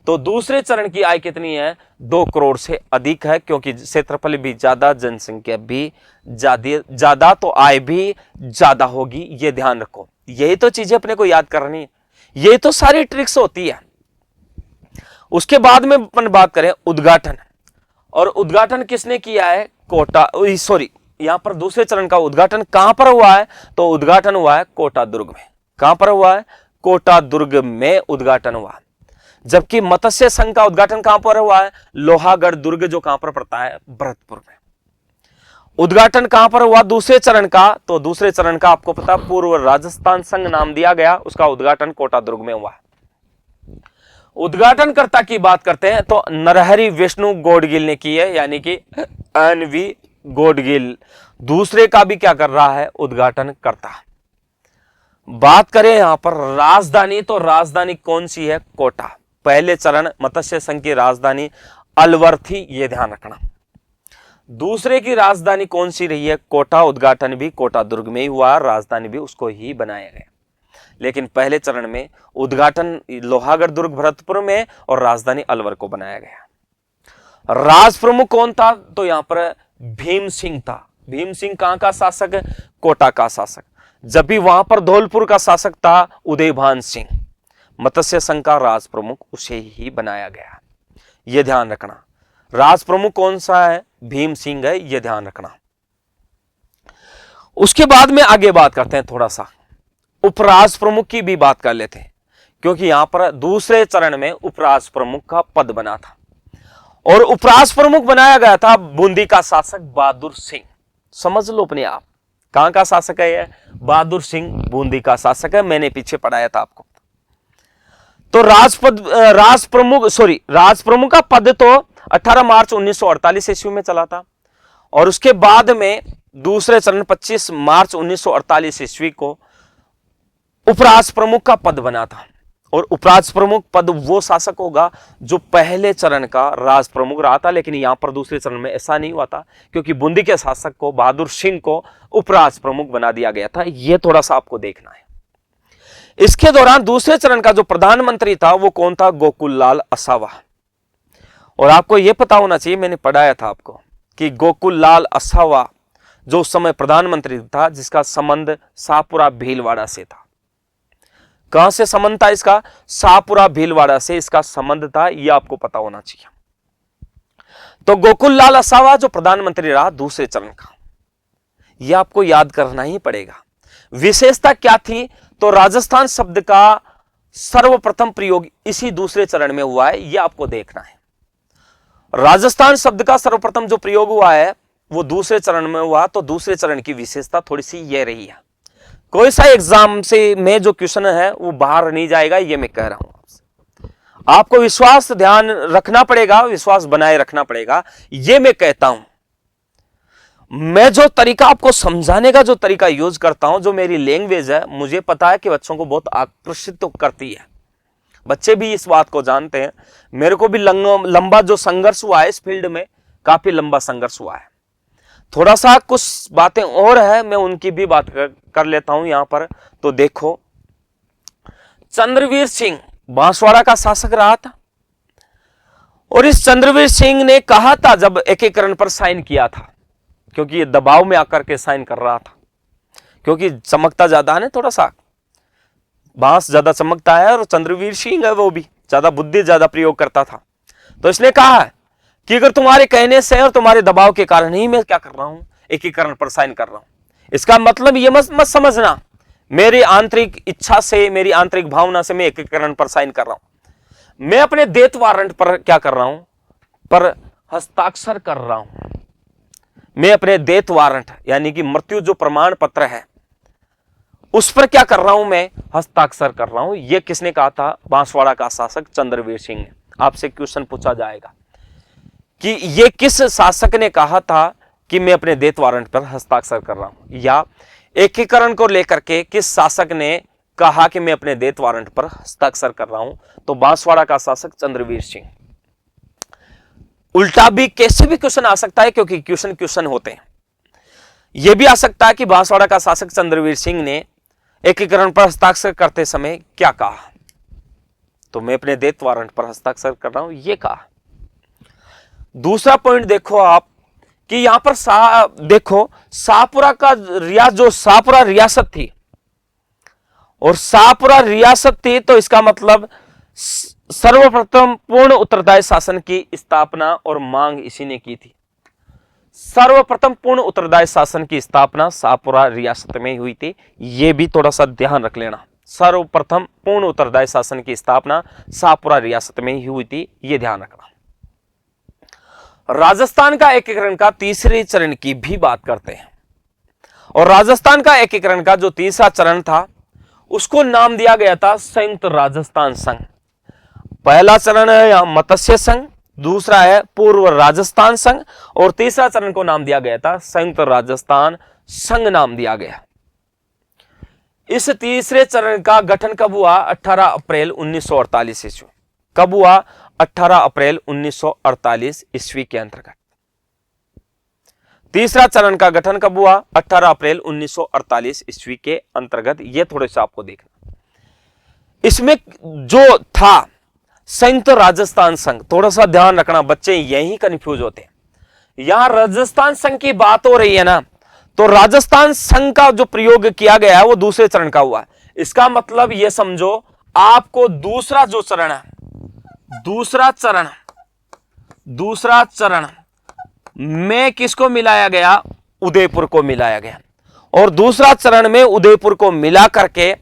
तो दूसरे चरण की आय कितनी है? 2 करोड़ से अधिक है, क्योंकि क्षेत्रफल भी ज्यादा, जनसंख्या भी ज्यादा, तो आय भी ज्यादा होगी। ये ध्यान रखो, यही तो चीजें अपने को याद करनी है, ये तो सारी ट्रिक्स होती है। उसके बाद में अपन बात करें उद्घाटन, और उद्घाटन किसने किया है? कोटा, सॉरी, यहां पर दूसरे चरण का उद्घाटन कहां पर हुआ है? तो उद्घाटन हुआ है कोटा दुर्ग में। कहां पर हुआ है? कोटा दुर्ग में उद्घाटन हुआ। जबकि मत्स्य संघ का उद्घाटन कहां पर हुआ है? लोहागढ़ दुर्ग, जो कहां पर पड़ता है? भरतपुर में। उद्घाटन कहां पर हुआ दूसरे चरण का? तो दूसरे चरण का आपको पता, पूर्व राजस्थान संघ नाम दिया गया, उसका उद्घाटन कोटा दुर्ग में हुआ। उद्घाटनकर्ता की बात करते हैं तो नरहरि विष्णु गोडगिल ने की है, यानी कि NV गोडगिल दूसरे का भी क्या कर रहा है? उद्घाटन करता। बात करें यहां पर राजधानी, तो राजधानी कौन सी है? कोटा। पहले चरण मत्स्य संघ की राजधानी अलवर थी, यह ध्यान रखना। दूसरे की राजधानी कौन सी रही है? कोटा। उद्घाटन भी कोटा दुर्ग में ही हुआ, राजधानी भी उसको ही बनाया गया। लेकिन पहले चरण में उद्घाटन लोहागढ़ दुर्ग भरतपुर में और राजधानी अलवर को बनाया गया। राज प्रमुख कौन था? तो यहां पर भीम सिंह था। भीम सिंह कहां का शासक है? कोटा का शासक। जब भी वहां पर धौलपुर का शासक था उदयभान सिंह। मत्स्य संघ का राज प्रमुख उसे ही बनाया गया। यह ध्यान रखना। राज प्रमुख कौन सा है? भीम सिंह है, यह ध्यान रखना। उसके बाद में आगे बात करते हैं, थोड़ा सा उपराज प्रमुख की भी बात कर लेते हैं, क्योंकि यहां पर दूसरे चरण में उपराज प्रमुख का पद बना था, और उपराज प्रमुख बनाया गया था बूंदी का शासक बहादुर सिंह। समझ लो अपने आप, कहां का शासक है यह? बहादुर सिंह बूंदी का शासक है, मैंने पीछे पढ़ाया था आपको। तो राज प्रमुख का पद तो 18 मार्च 1948 ईस्वी में चला था। और उसके बाद में दूसरे चरण 25 मार्च 1948 ईस्वी को उपराष्ट्र प्रमुख का पद बना था। और उपराष्ट्र प्रमुख पद वो शासक होगा जो पहले चरण का राज प्रमुख रहा था, लेकिन यहां पर दूसरे चरण में ऐसा नहीं हुआ था, क्योंकि बूंदी के शासक को बहादुर सिंह को उपराष्ट्र प्रमुख बना दिया गया था। यह थोड़ा सा आपको देखना है। इसके दौरान दूसरे चरण का जो प्रधानमंत्री था वो कौन था? गोकुल लाल असावा। और आपको यह पता होना चाहिए, मैंने पढ़ाया था आपको कि गोकुल लाल असावा जो उस समय प्रधानमंत्री था, जिसका संबंध शाहपुरा भीलवाड़ा से था। कहां से संबंध था इसका? शाहपुरा भीलवाड़ा से इसका संबंध था, यह आपको पता होना चाहिए। तो गोकुल लाल असावा जो प्रधानमंत्री रहा दूसरे चरण का, यह आपको याद करना ही पड़ेगा। विशेषता क्या थी? तो राजस्थान शब्द का सर्वप्रथम प्रयोग इसी दूसरे चरण में हुआ है, यह आपको देखना है। राजस्थान शब्द का सर्वप्रथम जो प्रयोग हुआ है वो दूसरे चरण में हुआ। तो दूसरे चरण की विशेषता थोड़ी सी यह रही है। कोई सा एग्जाम से में जो क्वेश्चन है वो बाहर नहीं जाएगा, ये मैं कह रहा हूं आपसे। आपको विश्वास ध्यान रखना पड़ेगा, विश्वास बनाए रखना पड़ेगा, ये मैं कहता हूं। मैं जो तरीका आपको समझाने का जो तरीका यूज करता हूं, जो मेरी लैंग्वेज है, मुझे पता है कि बच्चों को बहुत आकर्षित तो करती है। बच्चे भी इस बात को जानते हैं। मेरे को भी लंबा जो संघर्ष हुआ है इस फील्ड में, काफी लंबा संघर्ष हुआ है। थोड़ा सा कुछ बातें और है, मैं उनकी भी बात कर लेता हूं यहां पर। तो देखो, चंद्रवीर सिंह बांसवाड़ा का शासक रहा था। और इस चंद्रवीर सिंह ने कहा था जब एकीकरण पर साइन किया था, क्योंकि ये दबाव में आकर के साइन कर रहा था, क्योंकि चमकता ज्यादा है ना, थोड़ा सा बांस ज्यादा चमकता है, और चंद्रवीर सिंह है वो भी ज्यादा बुद्धि ज्यादा प्रयोग करता था। तो इसने कहा है कि अगर तुम्हारे कहने से और तुम्हारे दबाव के कारण ही मैं क्या कर रहा हूं, एकीकरण पर साइन कर रहा हूं। इसका मतलब ये मत समझना मेरी आंतरिक इच्छा से, मेरी आंतरिक भावना से मैं एकीकरण पर साइन कर रहा हूं। मैं अपने डेथ वारंट पर क्या कर रहा हूं? पर हस्ताक्षर कर रहा हूं। मैं अपने डेथ वारंट यानी कि मृत्यु जो प्रमाण पत्र है उस पर क्या कर रहा हूं? मैं हस्ताक्षर कर रहा हूं। यह किसने कहा था? बांसवाड़ा का शासक चंद्रवीर सिंह ने। आपसे क्वेश्चन पूछा जाएगा कि यह किस शासक ने कहा था कि मैं अपने डेथ वारंट पर हस्ताक्षर कर रहा हूं, या एकीकरण को लेकर के किस शासक ने कहा कि मैं अपने डेथ वारंट पर हस्ताक्षर कर रहा हूं? तो बांसवाड़ा का शासक चंद्रवीर सिंह। उल्टा भी कैसे भी क्वेश्चन आ सकता है, क्योंकि क्वेश्चन होते हैं। यह भी आ सकता है कि बांसवाड़ा का शासक चंद्रवीर सिंह ने एकीकरण पर हस्ताक्षर करते समय क्या कहा? तो मैं अपने डेथ वारंट पर हस्ताक्षर कर रहा हूं, यह कहा। दूसरा पॉइंट देखो आप कि यहां पर देखो शाहपुरा का जो शाहपुरा रियासत थी, और शाहपुरा रियासत थी, तो इसका मतलब सर्वप्रथम पूर्ण उत्तरदायी शासन की स्थापना और मांग इसी ने की थी। सर्वप्रथम पूर्ण उत्तरदायी शासन की स्थापना शाहपुरा रियासत में हुई थी, यह भी थोड़ा सा ध्यान रख लेना। सर्वप्रथम पूर्ण उत्तरदायी शासन की स्थापना शाहपुरा रियासत में ही हुई थी, यह ध्यान रखना। राजस्थान का एकीकरण का तीसरे चरण की भी बात करते हैं। और राजस्थान का एकीकरण का जो तीसरा चरण था उसको नाम दिया गया था संयुक्त राजस्थान संघ। पहला चरण है यहां मत्स्य संघ, दूसरा है पूर्व राजस्थान संघ, और तीसरा चरण को नाम दिया गया था संयुक्त राजस्थान संघ नाम दिया गया। इस तीसरे चरण का गठन कब हुआ? 18 अप्रैल 1948 ईस्वी। कब हुआ? 18 अप्रैल 1948 ईस्वी के अंतर्गत। तीसरा चरण का गठन कब हुआ? 18 अप्रैल 1948 ईस्वी के अंतर्गत। यह थोड़े से आपको देखना। इसमें जो था संयुक्त राजस्थान संघ, थोड़ा सा ध्यान रखना, बच्चे यही कंफ्यूज होते हैं। यहां राजस्थान संघ की बात हो रही है ना, तो राजस्थान संघ का जो प्रयोग किया गया है वो दूसरे चरण का हुआ है। इसका मतलब यह समझो आपको दूसरा जो चरण है, दूसरा चरण में किसको मिलाया गया? उदयपुर को मिलाया गया। और दूसरा चरण में उदयपुर को मिला करके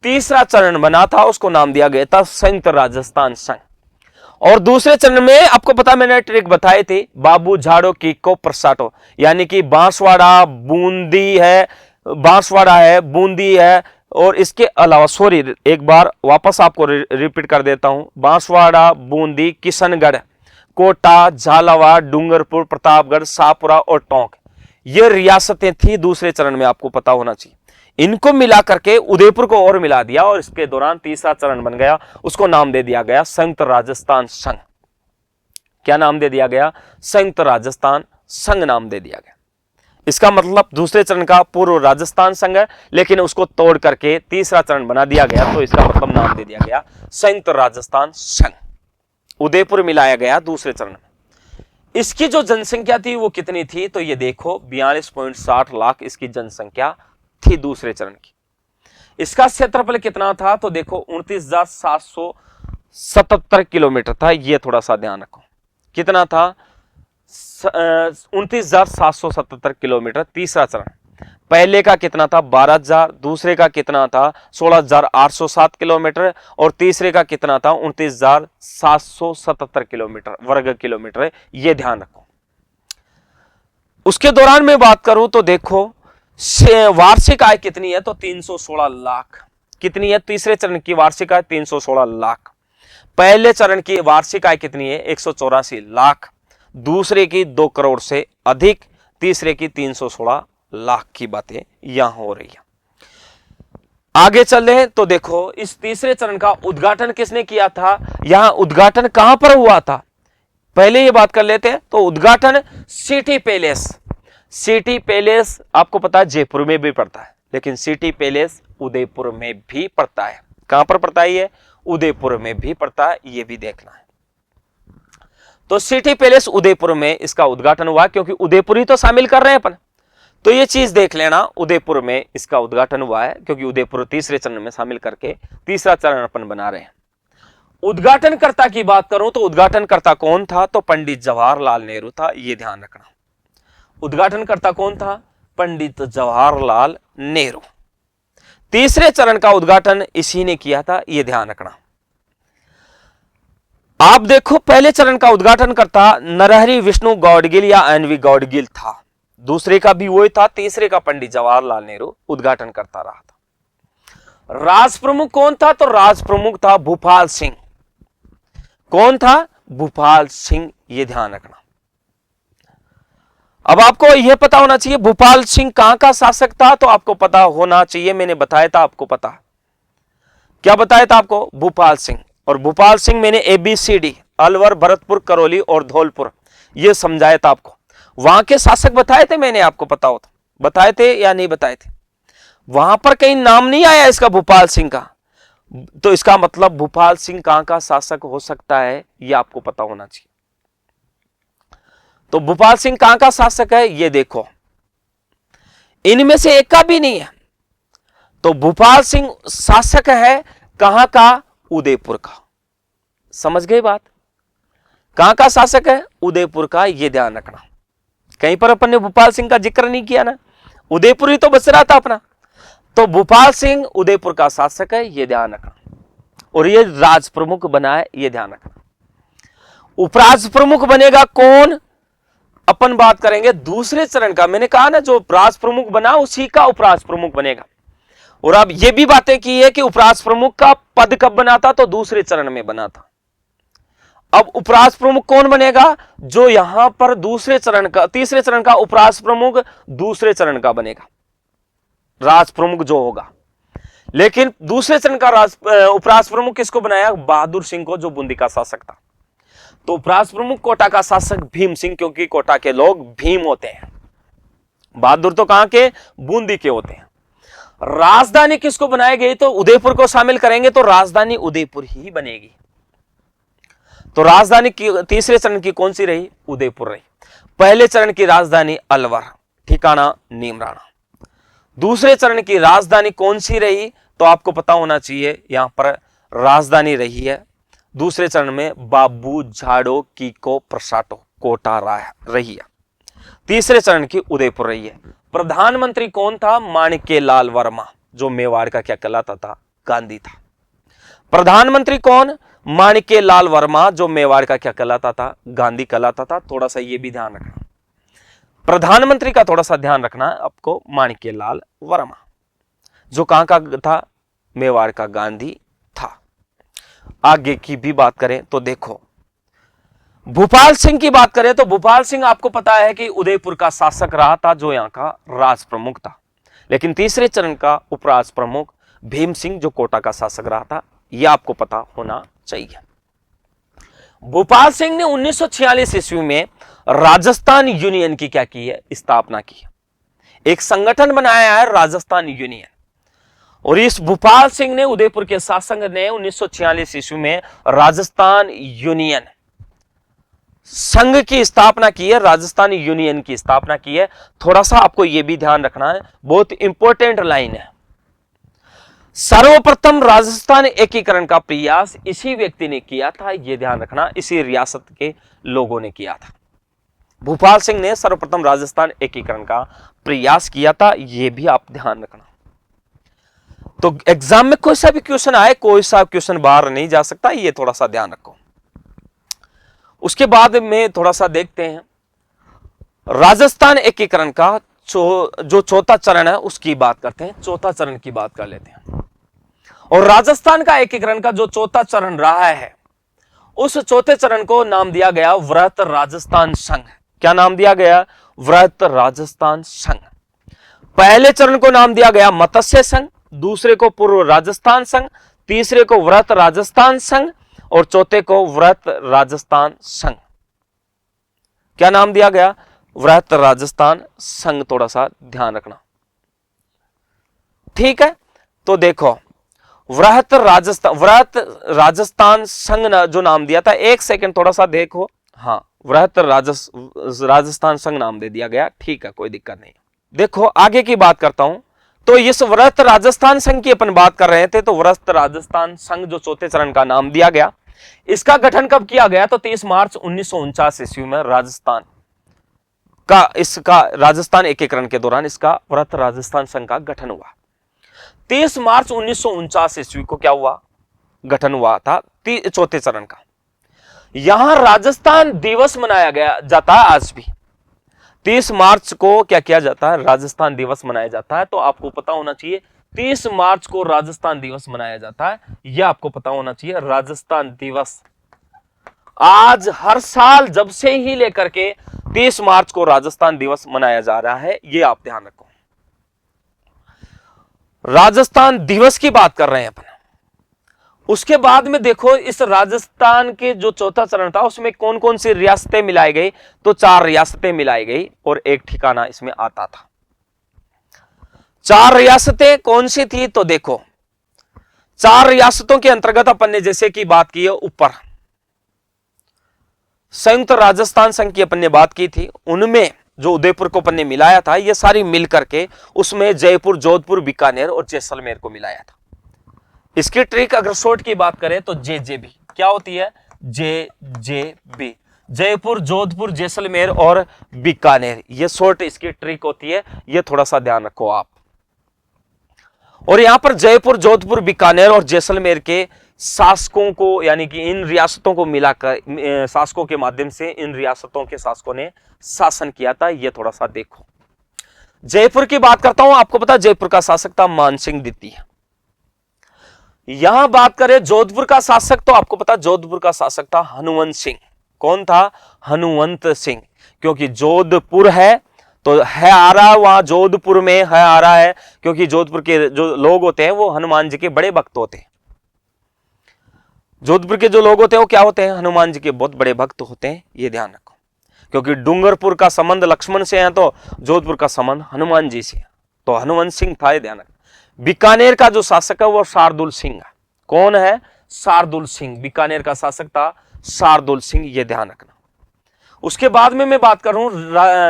तीसरा चरण बना था, उसको नाम दिया गया था संयुक्त राजस्थान संघ। और दूसरे चरण में आपको पता, मैंने ट्रिक बताई थी, बाबू झाड़ो की को प्रसाटो, यानी कि बांसवाड़ा बूंदी है, बांसवाड़ा है, बूंदी है, और इसके अलावा सॉरी एक बार वापस आपको रिपीट कर देता हूं, बांसवाड़ा बूंदी किशनगढ़ कोटा, झालावाड़, डूंगरपुर, प्रतापगढ़, शाहपुरा और टोंक, ये रियासतें थी दूसरे चरण में, आपको पता होना चाहिए। इनको मिला करके उदयपुर को और मिला दिया और इसके दौरान तीसरा चरण बन गया, उसको नाम दे दिया गया संयुक्त राजस्थान संघ। क्या नाम दे दिया गया? संयुक्त राजस्थान संघ नाम दे दिया गया। इसका मतलब दूसरे चरण का पूर्व राजस्थान संघ है, लेकिन उसको तोड़ करके तीसरा चरण बना दिया गया, तो इसका मतलब नाम दे दिया गया संयुक्त राजस्थान संघ। उदयपुर मिलाया गया दूसरे चरण में। इसकी जो जनसंख्या थी वो कितनी थी? तो ये देखो 42.60 लाख इसकी जनसंख्या थी दूसरे चरण की। इसका क्षेत्रफल कितना था? तो देखो 29,777 किलोमीटर था। ये थोड़ा सा ध्यान रखो, कितना था? 29,777 किलोमीटर तीसरा चरण। पहले का कितना था? 12,000। दूसरे का कितना था? 16,807 किलोमीटर। और तीसरे का कितना था? 29,777 किलोमीटर वर्ग किलोमीटर। ये ध्यान रखो। उसके दौरान मैं बात करूं तो देखो वार्षिक आय कितनी है? तो 316 लाख। कितनी है? तीसरे चरण की वार्षिक आय 316 लाख। पहले चरण की वार्षिक आय कितनी है? 184 लाख। दूसरे की 2 करोड़ से अधिक, तीसरे की 316 लाख की बातें यहां हो रही है। आगे चल रहे हैं तो देखो इस तीसरे चरण का उद्घाटन किसने किया था? यहां उद्घाटन कहां पर हुआ था पहले ये बात कर लेते हैं। तो उद्घाटन सिटी पैलेस। सिटी पैलेस आपको पता है जयपुर में भी पड़ता है, लेकिन सिटी पैलेस उदयपुर में भी पड़ता है। कहां पर पड़ता है? ये उदयपुर में भी पड़ता है, ये भी देखना है। तो सिटी पैलेस उदयपुर में इसका उद्घाटन हुआ, क्योंकि उदयपुर ही तो शामिल कर रहे हैं अपन, तो ये चीज देख लेना, उदयपुर में इसका उद्घाटन हुआ है, क्योंकि उदयपुर तीसरे चरण में शामिल करके तीसरा चरण अपन बना रहे हैं। उद्घाटनकर्ता की बात करूं तो उद्घाटनकर्ता कौन था? तो पंडित जवाहरलाल नेहरू था, ये ध्यान रखना। उद्घाटनकर्ता कौन था? पंडित जवाहरलाल नेहरू। तीसरे चरण का उद्घाटन इसी ने किया था, यह ध्यान रखना। आप देखो पहले चरण का उद्घाटनकर्ता नरहरि विष्णु गौडगिल या एनवी गौडगिल था। दूसरे का भी वही था, तीसरे का पंडित जवाहरलाल नेहरू उद्घाटनकर्ता रहा था। राज प्रमुख कौन था? तो राज प्रमुख था भूपाल सिंह। कौन था? भूपाल सिंह, यह ध्यान रखना। अब आपको यह पता होना चाहिए भूपाल सिंह कहां का शासक था, तो आपको पता होना चाहिए, मैंने बताया था आपको, पता क्या बताया था आपको? भूपाल सिंह। और भूपाल सिंह मैंने ABCD अलवर, भरतपुर, करौली और धौलपुर यह समझाया था आपको। वहां के शासक बताए थे मैंने आपको, पता हो तो बताए थे या नहीं बताए थे? वहां पर कहीं नाम नहीं आया इसका भूपाल सिंह का, तो इसका मतलब भूपाल सिंह कहां का शासक हो सकता है यह आपको पता होना चाहिए। तो भूपाल सिंह कहां का शासक है ये देखो, इनमें से एक का भी नहीं है। तो भूपाल सिंह शासक है कहां का? उदयपुर का। समझ गए बात? कहां का शासक है? उदयपुर का, ये ध्यान रखना। कहीं पर अपन ने भूपाल सिंह का जिक्र नहीं किया ना, उदयपुर ही तो बच रहा था अपना। तो भूपाल सिंह उदयपुर का शासक है, ये ध्यान रखना। और ये राज प्रमुख बना है, ये ध्यान रखना। उपराज प्रमुख बनेगा कौन? अपन बात करेंगे दूसरे चरण का। मैंने कहा ना जो उपराज प्रमुख बना उसी का उपराज प्रमुख बनेगा। और अब ये भी बातें की है कि उपराज प्रमुख का पद कब बना था? तो दूसरे चरण में बना था। अब उपराज प्रमुख कौन बनेगा? जो यहां पर दूसरे चरण का, तीसरे चरण का उपराज प्रमुख दूसरे चरण का बनेगा, राज प्रमुख जो होगा। लेकिन दूसरे चरण का उपराज प्रमुख किसको बनाया? बहादुर सिंह को, जो बूंदी का शासक था। तो उपराज प्रमुख कोटा का शासक भीम सिंह, क्योंकि कोटा के लोग भीम होते हैं। बहादुर तो कहां के? बूंदी के होते हैं। राजधानी किसको बनाई गई? तो उदयपुर को शामिल करेंगे तो राजधानी उदयपुर ही बनेगी। तो राजधानी की तीसरे चरण की कौन सी रही? उदयपुर रही। पहले चरण की राजधानी अलवर, ठिकाना नीमराना। दूसरे चरण की राजधानी कौन सी रही? तो आपको पता होना चाहिए, यहां पर राजधानी रही है दूसरे चरण में बाबू झाड़ो कीको प्रसाटो, कोटा रही है। तीसरे चरण की उदयपुर रही है। प्रधानमंत्री कौन था? माणिक्यलाल वर्मा, जो मेवाड़ का क्या कहलाता था? गांधी था। प्रधानमंत्री कौन? माणिक्यलाल वर्मा, जो मेवाड़ का क्या कहलाता था? गांधी कहलाता था। थोड़ा सा ये भी ध्यान रखना, प्रधानमंत्री का थोड़ा सा ध्यान रखना आपको। माणिक्यलाल वर्मा जो कहां का था? मेवाड़ का गांधी था। आगे की भी बात करें तो देखो भूपाल सिंह की बात करें तो भूपाल सिंह आपको पता है कि उदयपुर का शासक रहा था, जो यहां का राज प्रमुख था। लेकिन तीसरे चरण का उपराज प्रमुख भीम सिंह, जो कोटा का शासक रहा था, यह आपको पता होना चाहिए। भूपाल सिंह ने 1946 ईस्वी में राजस्थान यूनियन की क्या की है, स्थापना की है। एक संगठन बनाया है राजस्थान यूनियन, और इस भूपाल सिंह ने, उदयपुर के शासक ने 1946 ईस्वी में राजस्थान यूनियन संघ की स्थापना की है, राजस्थान यूनियन की स्थापना की है। थोड़ा सा आपको यह भी ध्यान रखना है, बहुत इंपॉर्टेंट लाइन है। सर्वप्रथम राजस्थान एकीकरण का प्रयास इसी व्यक्ति ने किया था, यह ध्यान रखना, इसी रियासत के लोगों ने किया था। भूपाल सिंह ने सर्वप्रथम राजस्थान एकीकरण का प्रयास किया था, यह भी आप ध्यान रखना। तो एग्जाम में कोई सा भी क्वेश्चन आए, कोई सा क्वेश्चन बाहर नहीं जा सकता, यह थोड़ा सा ध्यान रखो। उसके बाद में थोड़ा सा देखते हैं राजस्थान एकीकरण का जो चौथा चरण है उसकी बात करते हैं, चौथा चरण की बात कर लेते हैं। और राजस्थान का एकीकरण का जो चौथा चरण रहा है, उस चौथे चरण को नाम दिया गया वृहत राजस्थान संघ। क्या नाम दिया गया? वृहत राजस्थान संघ। पहले चरण को नाम दिया गया मत्स्य संघ, दूसरे को पूर्व राजस्थान संघ, तीसरे को वृहत राजस्थान संघ, और चौथे को वृहत राजस्थान संघ। क्या नाम दिया गया? वृहत राजस्थान संघ। थोड़ा सा ध्यान रखना, ठीक है। तो देखो, वृहत राजस्थान संघ जो नाम दिया था, एक सेकंड थोड़ा सा देखो, हाँ, वृहत राजस्थान संघ नाम दे दिया गया, ठीक है, कोई दिक्कत नहीं। देखो आगे की बात करता हूं, तो इस वृहत राजस्थान संघ की अपन बात कर रहे थे, तो वृहत राजस्थान संघ जो चौथे चरण का नाम दिया गया, इसका गठन कब किया गया? तो 30 मार्च 1949 ईस्वी में राजस्थान एकीकरण के दौरान इसका वृहत राजस्थान संघ का गठन हुआ। 30 मार्च 1949 ईस्वी को क्या हुआ? गठन हुआ था चौथे चरण का। यहां राजस्थान दिवस मनाया गया जाता है आज भी। 30 मार्च को क्या किया जाता है? राजस्थान दिवस मनाया जाता है। तो आपको पता होना चाहिए 30 मार्च को राजस्थान दिवस मनाया जाता है, यह आपको पता होना चाहिए। राजस्थान दिवस आज हर साल जब से ही लेकर के 30 मार्च को राजस्थान दिवस मनाया जा रहा है, यह आप ध्यान रखो। राजस्थान दिवस की बात कर रहे हैं अपन। उसके बाद में देखो, इस राजस्थान के जो चौथा चरण था उसमें कौन कौन सी रियासतें मिलाई गई? तो 4 रियासतें मिलाई गई और एक ठिकाना इसमें आता था। 4 रियासतें कौन सी थी? तो देखो, 4 रियासतों के अंतर्गत अपन ने जैसे की बात की है ऊपर, संयुक्त राजस्थान संघ की अपन ने बात की थी, उनमें जो उदयपुर को अपन ने मिलाया था, ये सारी मिलकर के उसमें जयपुर, जोधपुर, बीकानेर और जैसलमेर को मिलाया था। इसकी ट्रिक अगर शॉर्ट की बात करें तो JJB क्या होती है? JJB, जयपुर, जोधपुर, जैसलमेर और बीकानेर, ये शॉर्ट इसकी ट्रिक होती है, ये थोड़ा सा ध्यान रखो आप। और यहां पर जयपुर, जोधपुर, बीकानेर और जैसलमेर के शासकों को, यानी कि इन रियासतों को मिलाकर, शासकों के माध्यम से इन रियासतों के शासकों ने शासन किया था, यह थोड़ा सा देखो। जयपुर की बात करता हूं, आपको पता जयपुर का शासक था मानसिंह द्वितीय। यहां बात करें जोधपुर का शासक, तो आपको पता जोधपुर का शासक था हनुवंत सिंह। कौन था? हनुवंत सिंह। क्योंकि जोधपुर है तो है आ रहा, वहां जोधपुर में है आ रहा है, क्योंकि जोधपुर के जो लोग होते हैं वो हनुमान जी के बड़े भक्त होते हैं। जोधपुर के जो लोग होते हैं वो क्या होते हैं? हनुमान जी के बहुत बड़े भक्त होते हैं, ये ध्यान रखो। क्योंकि डूंगरपुर का संबंध लक्ष्मण से है, तो जोधपुर का संबंध हनुमान जी से है, तो हनुवंत सिंह था, ये ध्यान रखो। बीकानेर का जो शासक है वो शार्दुल सिंह है। कौन है? शार्दुल सिंह। बीकानेर का शासक था शार्दुल सिंह, ये ध्यान रखना। उसके बाद में मैं बात कर रहा हूं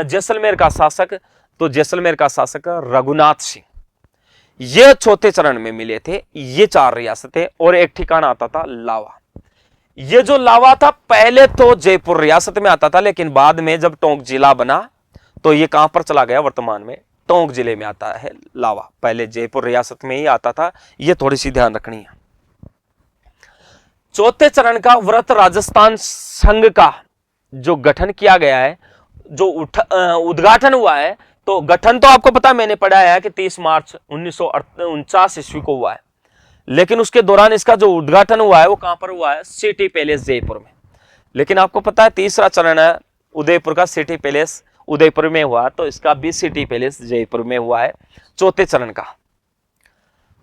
जैसलमेर का शासक, तो जैसलमेर का शासक रघुनाथ सिंह। ये चौथे चरण में मिले थे, ये 4 रियासतें और एक ठिकाना आता था लावा। ये जो लावा था पहले तो जयपुर रियासत में आता था, लेकिन बाद में जब टोंक जिला बना तो ये कहां पर चला गया? वर्तमान में टोंक जिले में आता है लावा। पहले जयपुर रियासत में ही आता था, ये थोड़ी सी ध्यान रखनी है। चौथे चरण का वृहत राजस्थान संघ का जो गठन किया गया है, जो उद्घाटन हुआ है, तो गठन तो आपको पता, मैंने पढ़ा है कि 30 मार्च 1949 ईस्वी को हुआ है, लेकिन उसके दौरान इसका जो उद्घाटन हुआ है वो कहां पर हुआ है? सिटी पैलेस जयपुर में। लेकिन आपको पता है तीसरा चरण है उदयपुर का सिटी पैलेस उदयपुर में हुआ, तो इसका भी सिटी पैलेस जयपुर में हुआ है चौथे चरण का।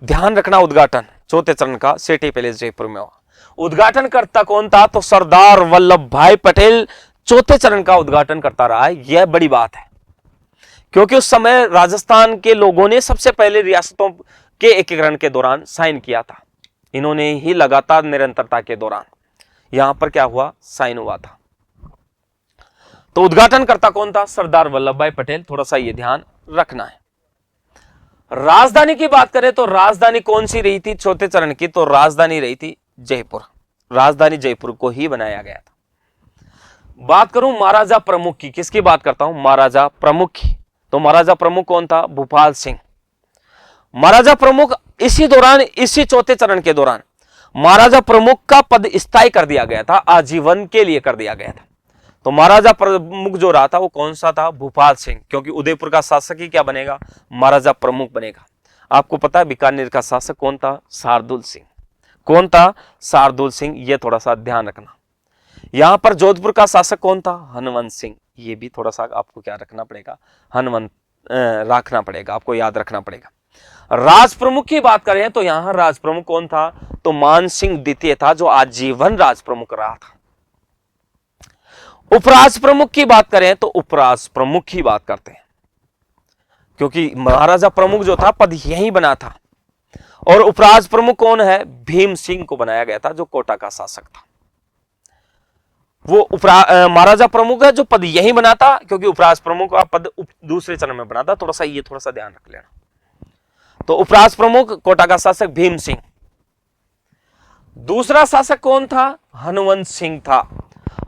ध्यान रखना, उद्घाटन चौथे चरण का सिटी पैलेस जयपुर में हुआ। उद्घाटन करता कौन था? तो सरदार वल्लभ भाई पटेल चौथे चरण का उद्घाटन करता रहा है। यह बड़ी बात है, क्योंकि उस समय राजस्थान के लोगों ने सबसे पहले रियासतों के एकीकरण के दौरान साइन किया था। इन्होंने ही लगातार निरंतरता के दौरान यहां पर क्या हुआ? साइन हुआ था। तो उद्घाटन करता कौन था? सरदार वल्लभ भाई पटेल। थोड़ा सा ये ध्यान रखना है। राजधानी की बात करें तो राजधानी कौन सी रही थी चौथे चरण की? तो राजधानी रही थी जयपुर। राजधानी जयपुर को ही बनाया गया था। बात करूं महाराजा प्रमुख की, किसकी बात करता हूं? महाराजा प्रमुख की। तो महाराजा प्रमुख कौन था? भूपाल सिंह। महाराजा प्रमुख इसी दौरान, इसी चौथे चरण के दौरान महाराजा प्रमुख का पद स्थायी कर दिया गया था, आजीवन के लिए कर दिया गया था। तो महाराजा प्रमुख जो रहा था वो कौन सा था? भूपाल सिंह, क्योंकि उदयपुर का शासक ही क्या बनेगा? महाराजा प्रमुख बनेगा। आपको पता है बीकानेर का शासक कौन था? शार्दुल सिंह। कौन था? शार्दुल सिंह। ये थोड़ा सा ध्यान रखना। यहां पर जोधपुर का शासक कौन था? हनुमंत सिंह। ये भी थोड़ा सा आपको क्या रखना पड़ेगा? हनुमंत रखना पड़ेगा, आपको याद रखना पड़ेगा। राज प्रमुख की बात करें तो यहां राज प्रमुख कौन था? तो मान सिंह द्वितीय था, जो आजीवन राज प्रमुख रहा था। उपराज प्रमुख की बात करें तो उपराज प्रमुख की बात करते हैं, क्योंकि महाराजा प्रमुख जो था पद यही बना था। और उपराज प्रमुख कौन है? भीम सिंह को बनाया गया था, जो कोटा का शासक था। वो महाराजा प्रमुख है जो पद यही बना था, क्योंकि उपराज प्रमुख का पद दूसरे चरण में बना था। थोड़ा सा ध्यान रख लेना। तो उपराज प्रमुख कोटा का शासक भीम सिंह। दूसरा शासक कौन था? हनुमंत सिंह था।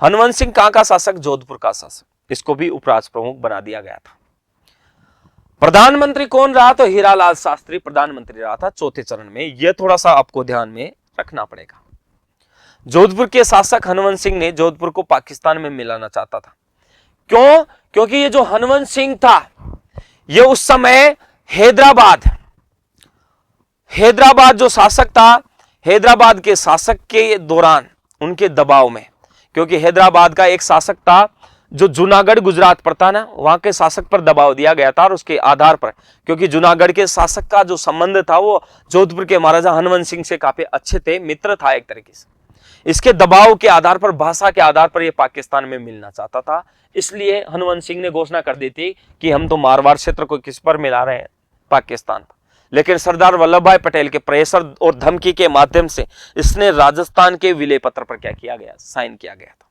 हनुमंत सिंह कहां का शासक? जोधपुर का शासक। इसको भी उपराज प्रमुख बना दिया गया था। प्रधानमंत्री कौन रहा? तो हीरालाल शास्त्री प्रधानमंत्री रहा था चौथे चरण में। यह थोड़ा सा आपको ध्यान में रखना पड़ेगा। जोधपुर के शासक हनुमंत सिंह ने जोधपुर को पाकिस्तान में मिलाना चाहता था। क्यों? क्योंकि ये जो हनुमंत सिंह था, ये उस समय हैदराबाद जो शासक था, हैदराबाद के शासक के दौरान उनके दबाव में, क्योंकि हैदराबाद का एक शासक था जो जूनागढ़ गुजरात पर था ना, वहां के शासक पर दबाव दिया गया था। और उसके आधार पर, क्योंकि जूनागढ़ के शासक का जो संबंध था वो जोधपुर के महाराजा हनुमंत सिंह से काफी अच्छे थे, मित्र था एक तरीके से। इसके दबाव के आधार पर, भाषा के आधार पर ये पाकिस्तान में मिलना चाहता था। इसलिए हनुमंत सिंह ने घोषणा कर दी थी कि हम तो मारवाड़ क्षेत्र को किस पर मिला रहे हैं? पाकिस्तान पर। लेकिन सरदार वल्लभ भाई पटेल के प्रेशर और धमकी के माध्यम से इसने राजस्थान के विलय पत्र पर क्या किया गया? साइन किया गया था।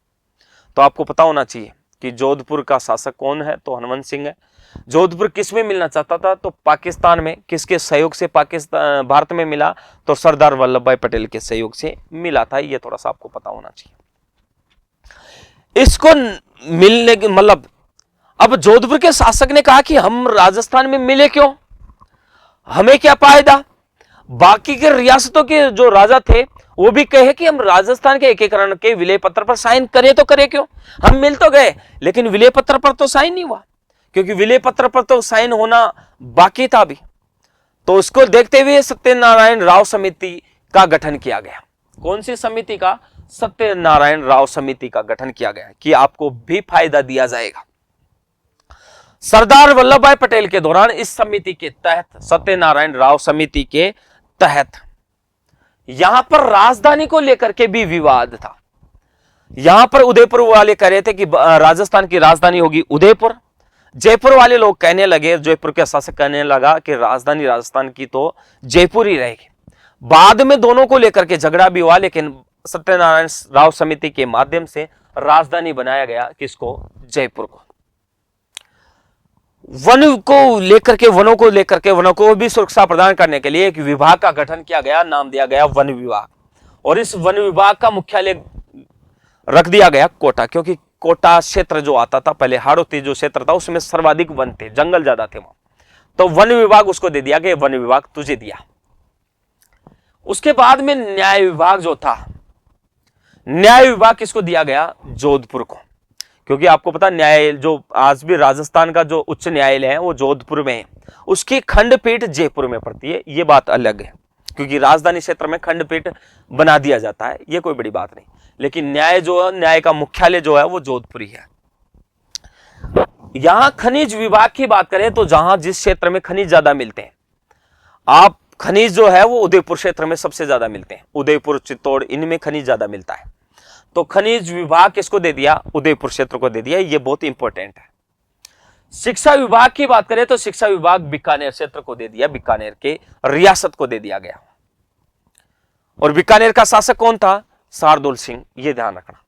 तो आपको पता होना चाहिए कि जोधपुर का शासक कौन है? तो हनुमंत सिंह है। जोधपुर किस में मिलना चाहता था? तो पाकिस्तान में। किसके सहयोग से पाकिस्तान भारत में मिला? तो सरदार वल्लभ भाई पटेल के सहयोग से मिला था। ये थोड़ा सा आपको पता होना चाहिए। इसको मिलने के मतलब, अब जोधपुर के शासक ने कहा कि हम राजस्थान में मिले क्यों? हमें क्या फायदा? बाकी के रियासतों के जो राजा थे वो भी कहे कि हम राजस्थान के एकीकरण के विलय पत्र पर साइन करें, तो करें क्यों? हम मिल तो गए, लेकिन विलय पत्र पर तो साइन नहीं हुआ, क्योंकि विलय पत्र पर तो साइन होना बाकी था अभी। तो उसको देखते हुए सत्यनारायण राव समिति का गठन किया गया। कौन सी समिति का? सत्यनारायण राव समिति का गठन किया गया कि आपको भी फायदा दिया जाएगा। सरदार वल्लभ भाई पटेल के दौरान इस समिति के तहत, सत्यनारायण राव समिति के तहत, यहां पर राजधानी को लेकर के भी विवाद था। यहां पर उदयपुर वाले कह रहे थे कि राजस्थान की राजधानी होगी उदयपुर। जयपुर वाले लोग कहने लगे, जयपुर के शासक कहने लगा कि राजधानी राजस्थान की तो जयपुर ही रहेगी। बाद में दोनों को लेकर के झगड़ा भी हुआ, लेकिन सत्यनारायण राव समिति के माध्यम से राजधानी बनाया गया। किसको? जयपुर को। वनों को लेकर के वनों को भी सुरक्षा प्रदान करने के लिए एक विभाग का गठन किया गया, नाम दिया गया वन विभाग। और इस वन विभाग का मुख्यालय रख दिया गया कोटा, क्योंकि कोटा क्षेत्र जो आता था पहले, हाड़ौती जो क्षेत्र था उसमें सर्वाधिक वन थे, जंगल ज्यादा थे वहां। तो वन विभाग उसको दे दिया कि वन विभाग तुझे दिया। उसके बाद में न्याय विभाग जो था, न्याय विभाग किसको दिया गया? जोधपुर को। क्योंकि आपको पता, न्याय जो आज भी राजस्थान का जो उच्च न्यायालय है वो जोधपुर में है, उसकी खंडपीठ जयपुर में पड़ती है। ये बात अलग है, क्योंकि राजधानी क्षेत्र में खंडपीठ बना दिया जाता है, ये कोई बड़ी बात नहीं। लेकिन न्याय जो है, न्याय का मुख्यालय जो है वो जोधपुर ही है। यहां खनिज विभाग की बात करें तो जहां जिस क्षेत्र में खनिज ज्यादा मिलते हैं, आप खनिज जो है वो उदयपुर क्षेत्र में सबसे ज्यादा मिलते हैं। उदयपुर, चित्तौड़, इनमें खनिज ज्यादा मिलता है। तो खनिज विभाग किसको दे दिया? उदयपुर क्षेत्र को दे दिया। ये बहुत इंपॉर्टेंट है। शिक्षा विभाग की बात करें तो शिक्षा विभाग बीकानेर क्षेत्र को दे दिया, बीकानेर के रियासत को दे दिया गया। और बीकानेर का शासक कौन था? शार्दुल सिंह, ये ध्यान रखना।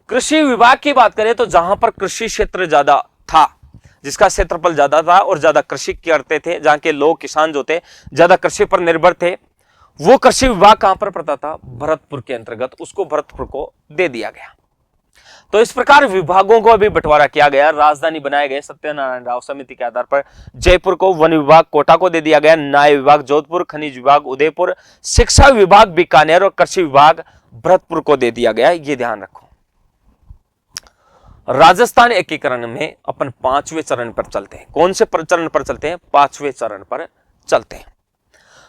कृषि विभाग की बात करें तो जहां पर कृषि क्षेत्र ज्यादा था, जिसका क्षेत्रफल ज्यादा था और ज्यादा कृषि करते थे, जहां के लोग, किसान जो थे ज्यादा कृषि पर निर्भर थे, वो कृषि विभाग कहां पर पड़ता था? भरतपुर के अंतर्गत, उसको भरतपुर को दे दिया गया। तो इस प्रकार विभागों को भी बंटवारा किया गया। राजधानी बनाए गए सत्यनारायण राव समिति के आधार पर जयपुर को, वन विभाग कोटा को दे दिया गया, न्याय विभाग जोधपुर, खनिज विभाग उदयपुर, शिक्षा विभाग बीकानेर और कृषि विभाग भरतपुर को दे दिया गया। ये ध्यान रखो। राजस्थान एकीकरण में अपन 5वें चरण पर चलते हैं। कौन से चरण पर चलते हैं? 5वें चरण पर चलते हैं।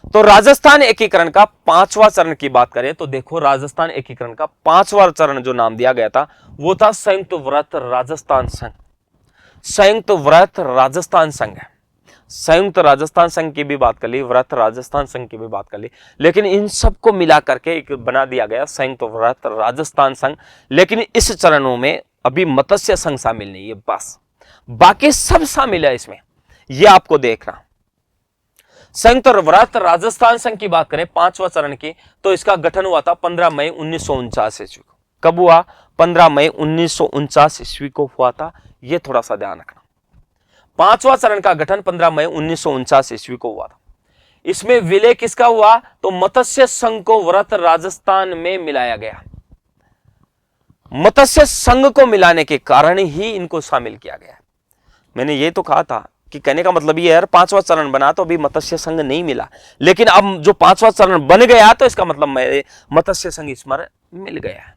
तो राजस्थान एकीकरण का 5वां चरण की बात करें तो देखो, राजस्थान एकीकरण का 5वां चरण जो नाम दिया गया था वो था संयुक्त व्रत राजस्थान संघ। संयुक्त व्रत राजस्थान संघ है। संयुक्त राजस्थान संघ की भी बात कर ली, व्रत राजस्थान संघ की भी बात कर ली, लेकिन इन सबको मिला करके एक बना दिया गया संयुक्त व्रत राजस्थान संघ। लेकिन इस चरणों में अभी मत्स्य संघ शामिल नहीं है, बस बाकी सब शामिल है इसमें, ये आपको देखना। संयुक्त व्रत राजस्थान संघ की बात करें 5वां चरण की, तो इसका गठन हुआ था 15 मई 1949 ईस्वी को। कब हुआ? 15 मई 1949 ईस्वी को हुआ था। यह थोड़ा सा ध्यान रखना। 5वां चरण का गठन 15 मई 1949 ईस्वी को हुआ था। इसमें विलय किसका हुआ? तो मत्स्य संघ को व्रत राजस्थान में मिलाया गया। मत्स्य संघ को मिलाने के कारण ही इनको शामिल किया गया। मैंने ये तो कहा था कि कहने का मतलब ये है, 5वां चरण बना तो अभी मत्स्य संघ नहीं मिला, लेकिन अब जो 5वां चरण बन गया तो इसका मतलब मत्स्य संघ इसमें मिल गया है।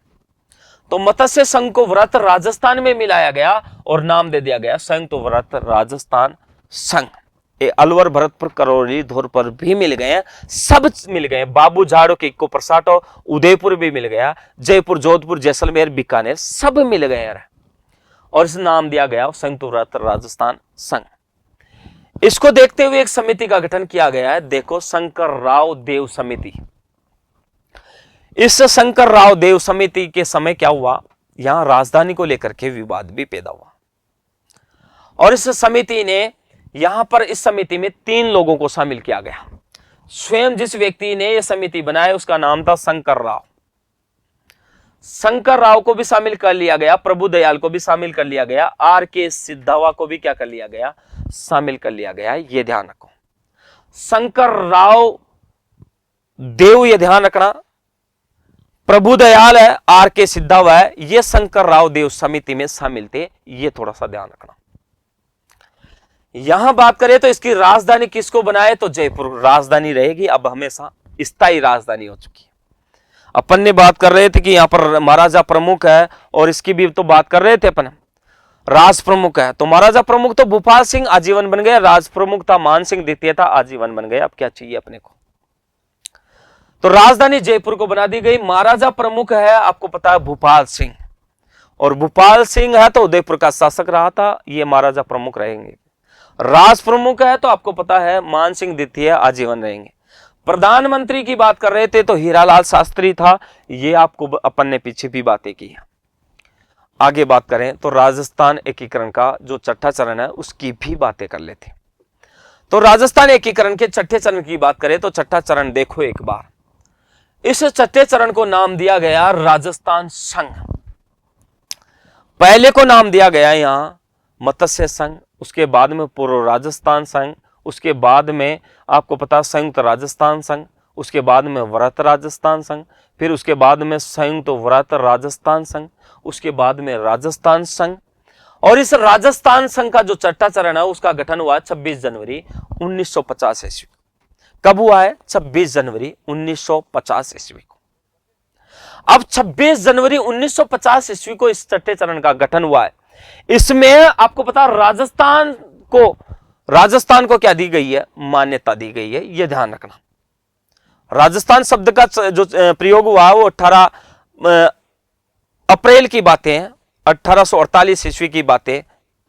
तो मत्स्य संघ को व्रत राजस्थान में मिलाया गया और नाम दे दिया गया संयुक्त व्रत राजस्थान संघ। ये अलवर, भरतपुर, करौली, धौरपुर भी मिल गए हैं, सब मिल गए। बाबू झाड़ो के इक्को प्रसाटो, उदयपुर भी मिल गया, जयपुर, जोधपुर, जैसलमेर, बीकानेर सब मिल गए और इस नाम दिया गया संयुक्त व्रत राजस्थान संघ। इसको देखते हुए एक समिति का गठन किया गया है। देखो, शंकर राव देव समिति। इस शंकर राव देव समिति के समय क्या हुआ? यहां राजधानी को लेकर के विवाद भी पैदा हुआ और इस समिति ने, यहां पर इस समिति में 3 लोगों को शामिल किया गया। स्वयं जिस व्यक्ति ने यह समिति बनाया उसका नाम था शंकर राव। शंकर राव को भी शामिल कर लिया गया, प्रभु दयाल को भी शामिल कर लिया गया, R.K. सिद्धावा को भी क्या कर लिया गया? शामिल कर लिया गया। ये ध्यान रखो, शंकर राव देव, ये ध्यान रखना, प्रभु दयाल है, R.K. सिद्धावा है, ये शंकर राव देव समिति में शामिल थे। ये थोड़ा सा ध्यान रखना। यहां बात करें तो इसकी राजधानी किसको बनाए? तो जयपुर राजधानी रहेगी, अब हमेशा स्थायी राजधानी हो चुकी है। अपन ने बात कर रहे थे कि यहां पर महाराजा प्रमुख है और इसकी भी तो बात कर रहे थे अपन, राज प्रमुख है। तो महाराजा प्रमुख तो भूपाल सिंह आजीवन बन गए, राज प्रमुख था मान सिंह द्वितीय था, आजीवन बन गए। अब क्या चाहिए अपने को? तो राजधानी जयपुर को बना दी गई। महाराजा प्रमुख है, आपको पता है, भूपाल सिंह, और भूपाल सिंह है तो उदयपुर का शासक रहा था, ये महाराजा प्रमुख रहेंगे। राज प्रमुख है तो आपको पता है मान सिंह द्वितीय आजीवन रहेंगे। प्रधानमंत्री की बात कर रहे थे तो हीरालाल शास्त्री था, ये आपको अपन ने पीछे भी बातें की। आगे बात करें तो राजस्थान एकीकरण का जो छठा चरण है उसकी भी बातें कर लेते। तो राजस्थान एकीकरण के छठे चरण की बात करें तो छठा चरण देखो एक बार, इस छठे चरण को नाम दिया गया राजस्थान संघ। पहले को नाम दिया गया यहां मत्स्य संघ, उसके बाद में पूर्व राजस्थान संघ, उसके बाद में आपको पता संयुक्त राजस्थान संघ, उसके बाद में व्रत राजस्थान संघ, फिर उसके बाद में संयुक्त व्रत राजस्थान संघ, उसके बाद में राजस्थान संघ। और इस राजस्थान संघ का जो छठा चरण है उसका गठन हुआ 26 जनवरी 1950 ईस्वी। कब हुआ है? 26 जनवरी 1950 ईस्वी को। अब 26 जनवरी 1950 ईस्वी को इस छठे चरण का गठन हुआ है। इसमें आपको पता राजस्थान को क्या दी गई है? मान्यता दी गई है, यह ध्यान रखना। राजस्थान शब्द का जो प्रयोग हुआ वो 18 अप्रैल की बातें हैं, 1848 ईस्वी की बातें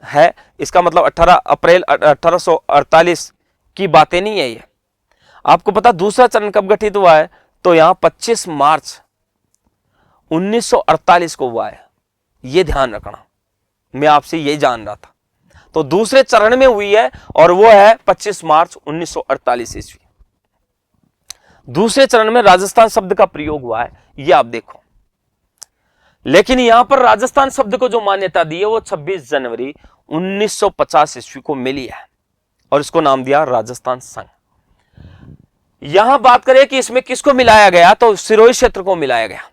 है। इसका मतलब 18 अप्रैल 1848 की बातें नहीं है ये। आपको पता दूसरा चरण कब गठित हुआ है? तो यहां 25 मार्च 1948 को हुआ है। ये ध्यान रखना, मैं आपसे ये जान रहा था। तो दूसरे चरण में हुई है और वो है 25 मार्च 1948 ईस्वी। दूसरे चरण में राजस्थान शब्द का प्रयोग हुआ है, ये आप देखो। लेकिन यहां पर राजस्थान शब्द को जो मान्यता दी है वो 26 जनवरी 1950 ईस्वी को मिली है और इसको नाम दिया राजस्थान संघ। यहां बात करें कि इसमें किसको मिलाया गया, तो सिरोही क्षेत्र को मिलाया गया।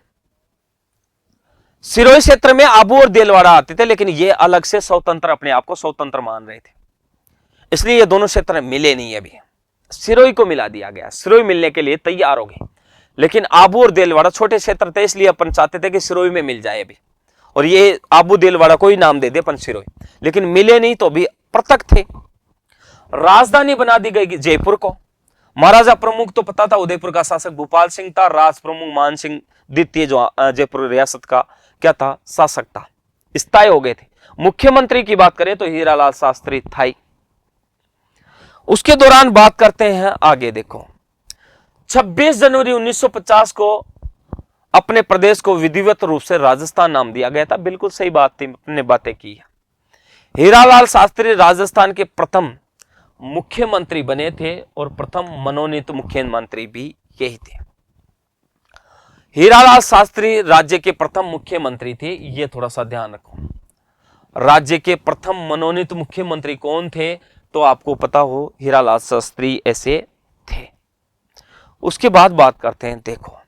सिरोही क्षेत्र में आबू और देलवाड़ा आते थे, लेकिन ये अलग से स्वतंत्र, अपने आप को स्वतंत्र मान रहे थे, इसलिए ये दोनों क्षेत्र मिले नहीं। अभी सिरोही को मिला दिया गया, सिरोही मिलने के लिए तैयार हो गए, लेकिन आबू और देलवाड़ा छोटे क्षेत्र थे, इसलिए अपन चाहते थे कि सिरोही में मिल जाए अभी, और ये आबू देलवाड़ा को ही नाम दे दे अपन सिरोही, लेकिन मिले नहीं तो भी पृथक थे। राजधानी बना दी गई जयपुर को। महाराजा प्रमुख तो पता था, उदयपुर का शासक भूपाल सिंह था। राज प्रमुख मान सिंह द्वितीय जो जयपुर रियासत का क्या था, शासक था, स्थायी हो गए थे। मुख्यमंत्री की बात करें तो हीरालाल शास्त्री था ही। उसके दौरान बात करते हैं आगे, देखो 26 जनवरी 1950 को अपने प्रदेश को विधिवत रूप से राजस्थान नाम दिया गया था। बिल्कुल सही बात थी, अपने बातें की है। हीरालाल शास्त्री राजस्थान के प्रथम मुख्यमंत्री बने थे और प्रथम मनोनीत मुख्यमंत्री भी यही थे। हीरालाल शास्त्री राज्य के प्रथम मुख्यमंत्री थे, ये थोड़ा सा ध्यान रखो। राज्य के प्रथम मनोनीत मुख्यमंत्री कौन थे, तो आपको पता हो हीरालाल शास्त्री ऐसे थे। उसके बाद बात करते हैं, देखो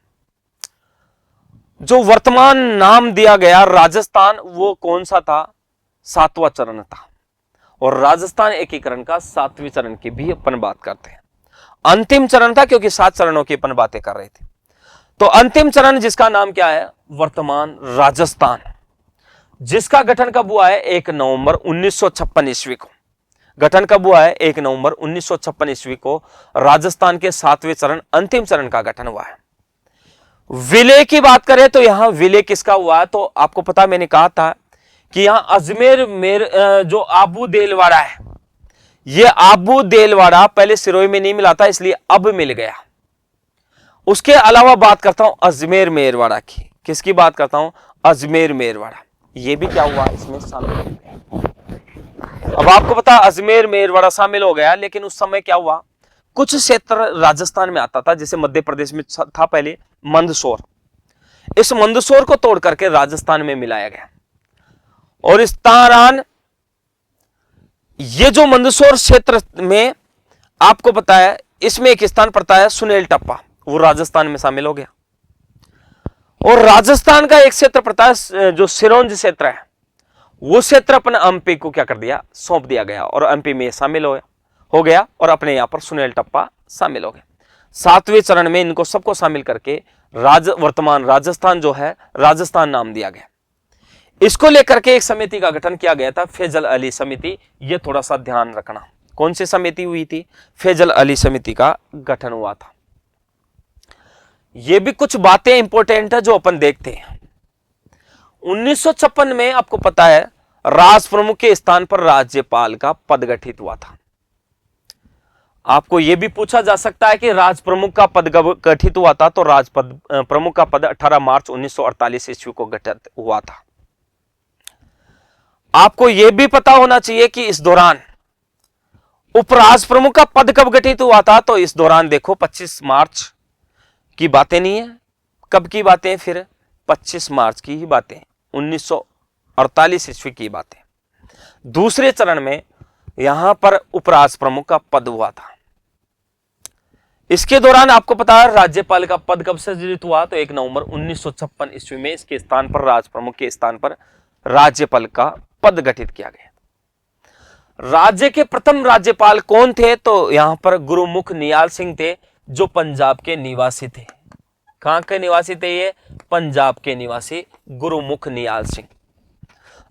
जो वर्तमान नाम दिया गया राजस्थान, वो कौन सा था, 7वां चरण था, और राजस्थान एकीकरण का 7वें चरण की भी अपन बात करते हैं। अंतिम चरण था, क्योंकि 7 चरणों की अपन बातें कर रहे थे। तो अंतिम चरण जिसका नाम क्या है, वर्तमान राजस्थान, जिसका गठन कब हुआ है, 1 नवंबर 1956 ईस्वी को। गठन कब हुआ है, 1 नवंबर 1956 ईस्वी को राजस्थान के 7वें चरण, अंतिम चरण का गठन हुआ है। विलय की बात करें तो यहां विलय किसका हुआ है, तो आपको पता, मैंने कहा था कि यहां अजमेर जो आबू देलवाड़ा है, यह आबू देलवाड़ा पहले सिरोही में नहीं मिला था, इसलिए अब मिल गया। उसके अलावा बात करता हूं अजमेर मेरवाड़ा की। किसकी बात करता हूं, अजमेर मेरवाड़ा, यह भी क्या हुआ, इसमें शामिल हो गया। अब आपको पता अजमेर मेरवाड़ा शामिल हो गया, लेकिन उस समय क्या हुआ, कुछ क्षेत्र राजस्थान में आता था, जैसे मध्य प्रदेश में था पहले मंदसौर, इस मंदसौर को तोड़ करके राजस्थान में मिलाया गया। और इस दौरान ये जो मंदसौर क्षेत्र में आपको पता है, इसमें एक स्थान पड़ता है सुनेल टप्पा, वो राजस्थान में शामिल हो गया। और राजस्थान का एक क्षेत्र पड़ता है जो सिरोंज क्षेत्र है, वो क्षेत्र अपने एमपी को क्या कर दिया, सौंप दिया गया, और एमपी में शामिल हो गया और अपने यहां पर सुनेल टप्पा शामिल हो गया। 7वें चरण में इनको सबको शामिल करके वर्तमान राजस्थान जो है, राजस्थान नाम दिया गया। इसको लेकर के एक समिति का गठन किया गया था, फैजल अली समिति। यह थोड़ा सा ध्यान रखना, कौन सी समिति हुई थी, फैजल अली समिति का गठन हुआ था। यह भी कुछ बातें इंपॉर्टेंट है जो अपन देखते हैं। 1956 में आपको पता है राज प्रमुख के स्थान पर राज्यपाल का पद गठित हुआ था। आपको यह भी पूछा जा सकता है कि राज प्रमुख का पद गठित हुआ था, तो राज प्रमुख का पद 18 मार्च 1948 ईस्वी को गठित हुआ था। आपको यह भी पता होना चाहिए कि इस दौरान उपराज प्रमुख का पद कब गठित हुआ था, तो इस दौरान देखो 25 मार्च की बातें नहीं है, कब की बातें, फिर 25 मार्च की ही बातें, 1948 ईस्वी की बातें। दूसरे चरण में यहां पर उपराज प्रमुख का पद हुआ था। इसके दौरान आपको पता है राज्यपाल का पद कब से सृजित हुआ, तो 1 नवंबर 1956 ईस्वी में इसके स्थान पर, राज प्रमुख के स्थान पर राज्यपाल का पद गठित किया गया। राज्य के प्रथम राज्यपाल कौन थे, तो यहां पर गुरुमुख नियाल सिंह थे, जो पंजाब के निवासी थे। कहां के निवासी थे ये, पंजाब के निवासी गुरुमुख नियाल सिंह।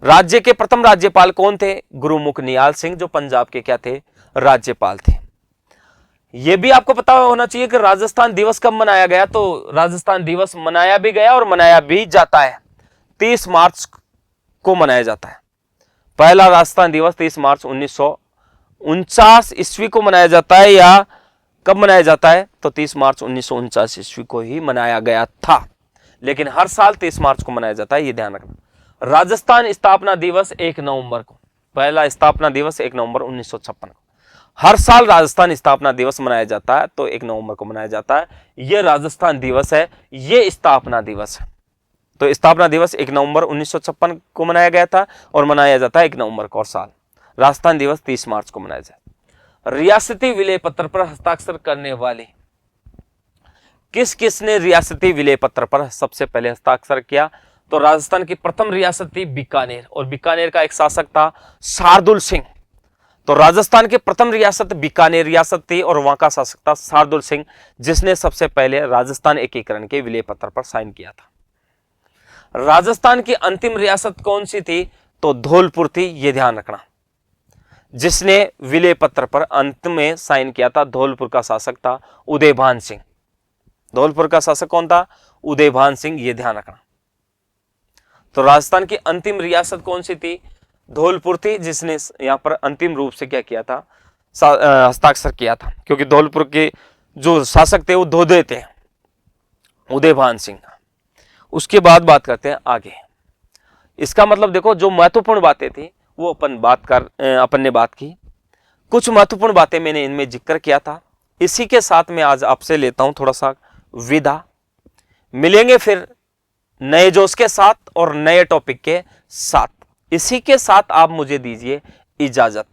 राज्य के प्रथम राज्यपाल कौन थे, गुरुमुख नियाल सिंह, जो पंजाब के क्या थे, राज्यपाल थे। यह भी आपको पता होना चाहिए कि राजस्थान दिवस कब मनाया गया। तो राजस्थान दिवस मनाया भी गया और मनाया भी जाता है, 30 मार्च को मनाया जाता है। पहला राजस्थान दिवस 30 मार्च 1949 ईस्वी को मनाया जाता है, या कब मनाया जाता है, तो 30 मार्च 1949 ईस्वी को ही मनाया गया था, लेकिन हर साल 30 मार्च को मनाया जाता है, ये ध्यान रखना। राजस्थान स्थापना दिवस 1 नवंबर को, पहला स्थापना दिवस 1 नवंबर 1956 को। हर साल राजस्थान स्थापना दिवस मनाया जाता है, तो 1 नवंबर को मनाया जाता है। यह राजस्थान दिवस है, यह स्थापना दिवस है। तो स्थापना दिवस 1 नवंबर 1956 को मनाया गया था और मनाया जाता है 1 नवंबर को, और साल राजस्थान दिवस 30 मार्च को मनाया जाता है। रियासती विलय पत्र पर हस्ताक्षर करने वाले, किस किसने रियासती विलय पत्र पर सबसे पहले हस्ताक्षर किया, तो राजस्थान की प्रथम रियासत थी बीकानेर, और बीकानेर का एक शासक था शार्दुल सिंह। तो राजस्थान की प्रथम रियासत बीकानेर रियासत थी और वहां का शासक था शार्दुल सिंह, जिसने सबसे पहले राजस्थान एकीकरण के विलय पत्र पर साइन किया था। राजस्थान की अंतिम रियासत कौन सी थी, तो धौलपुर थी, यह ध्यान रखना। जिसने विलय पत्र पर अंत में साइन किया था, धौलपुर का शासक था उदयभान सिंह। धौलपुर का शासक कौन था, उदयभान सिंह, यह ध्यान रखना। तो राजस्थान की अंतिम रियासत कौन सी थी, धौलपुर थी, जिसने यहां पर अंतिम रूप से क्या किया था, हस्ताक्षर किया था, क्योंकि धौलपुर के जो शासक थे वो धोदे थे, उदयभान सिंह। उसके बाद बात करते हैं आगे। इसका मतलब देखो, जो महत्वपूर्ण बातें थी वो अपन ने बात की। कुछ महत्वपूर्ण बातें मैंने इनमें जिक्र किया था। इसी के साथ मैं आज आपसे लेता हूं थोड़ा सा विदा। मिलेंगे फिर नए जोश के साथ और नए टॉपिक के साथ। इसी के साथ आप मुझे दीजिए इजाजत।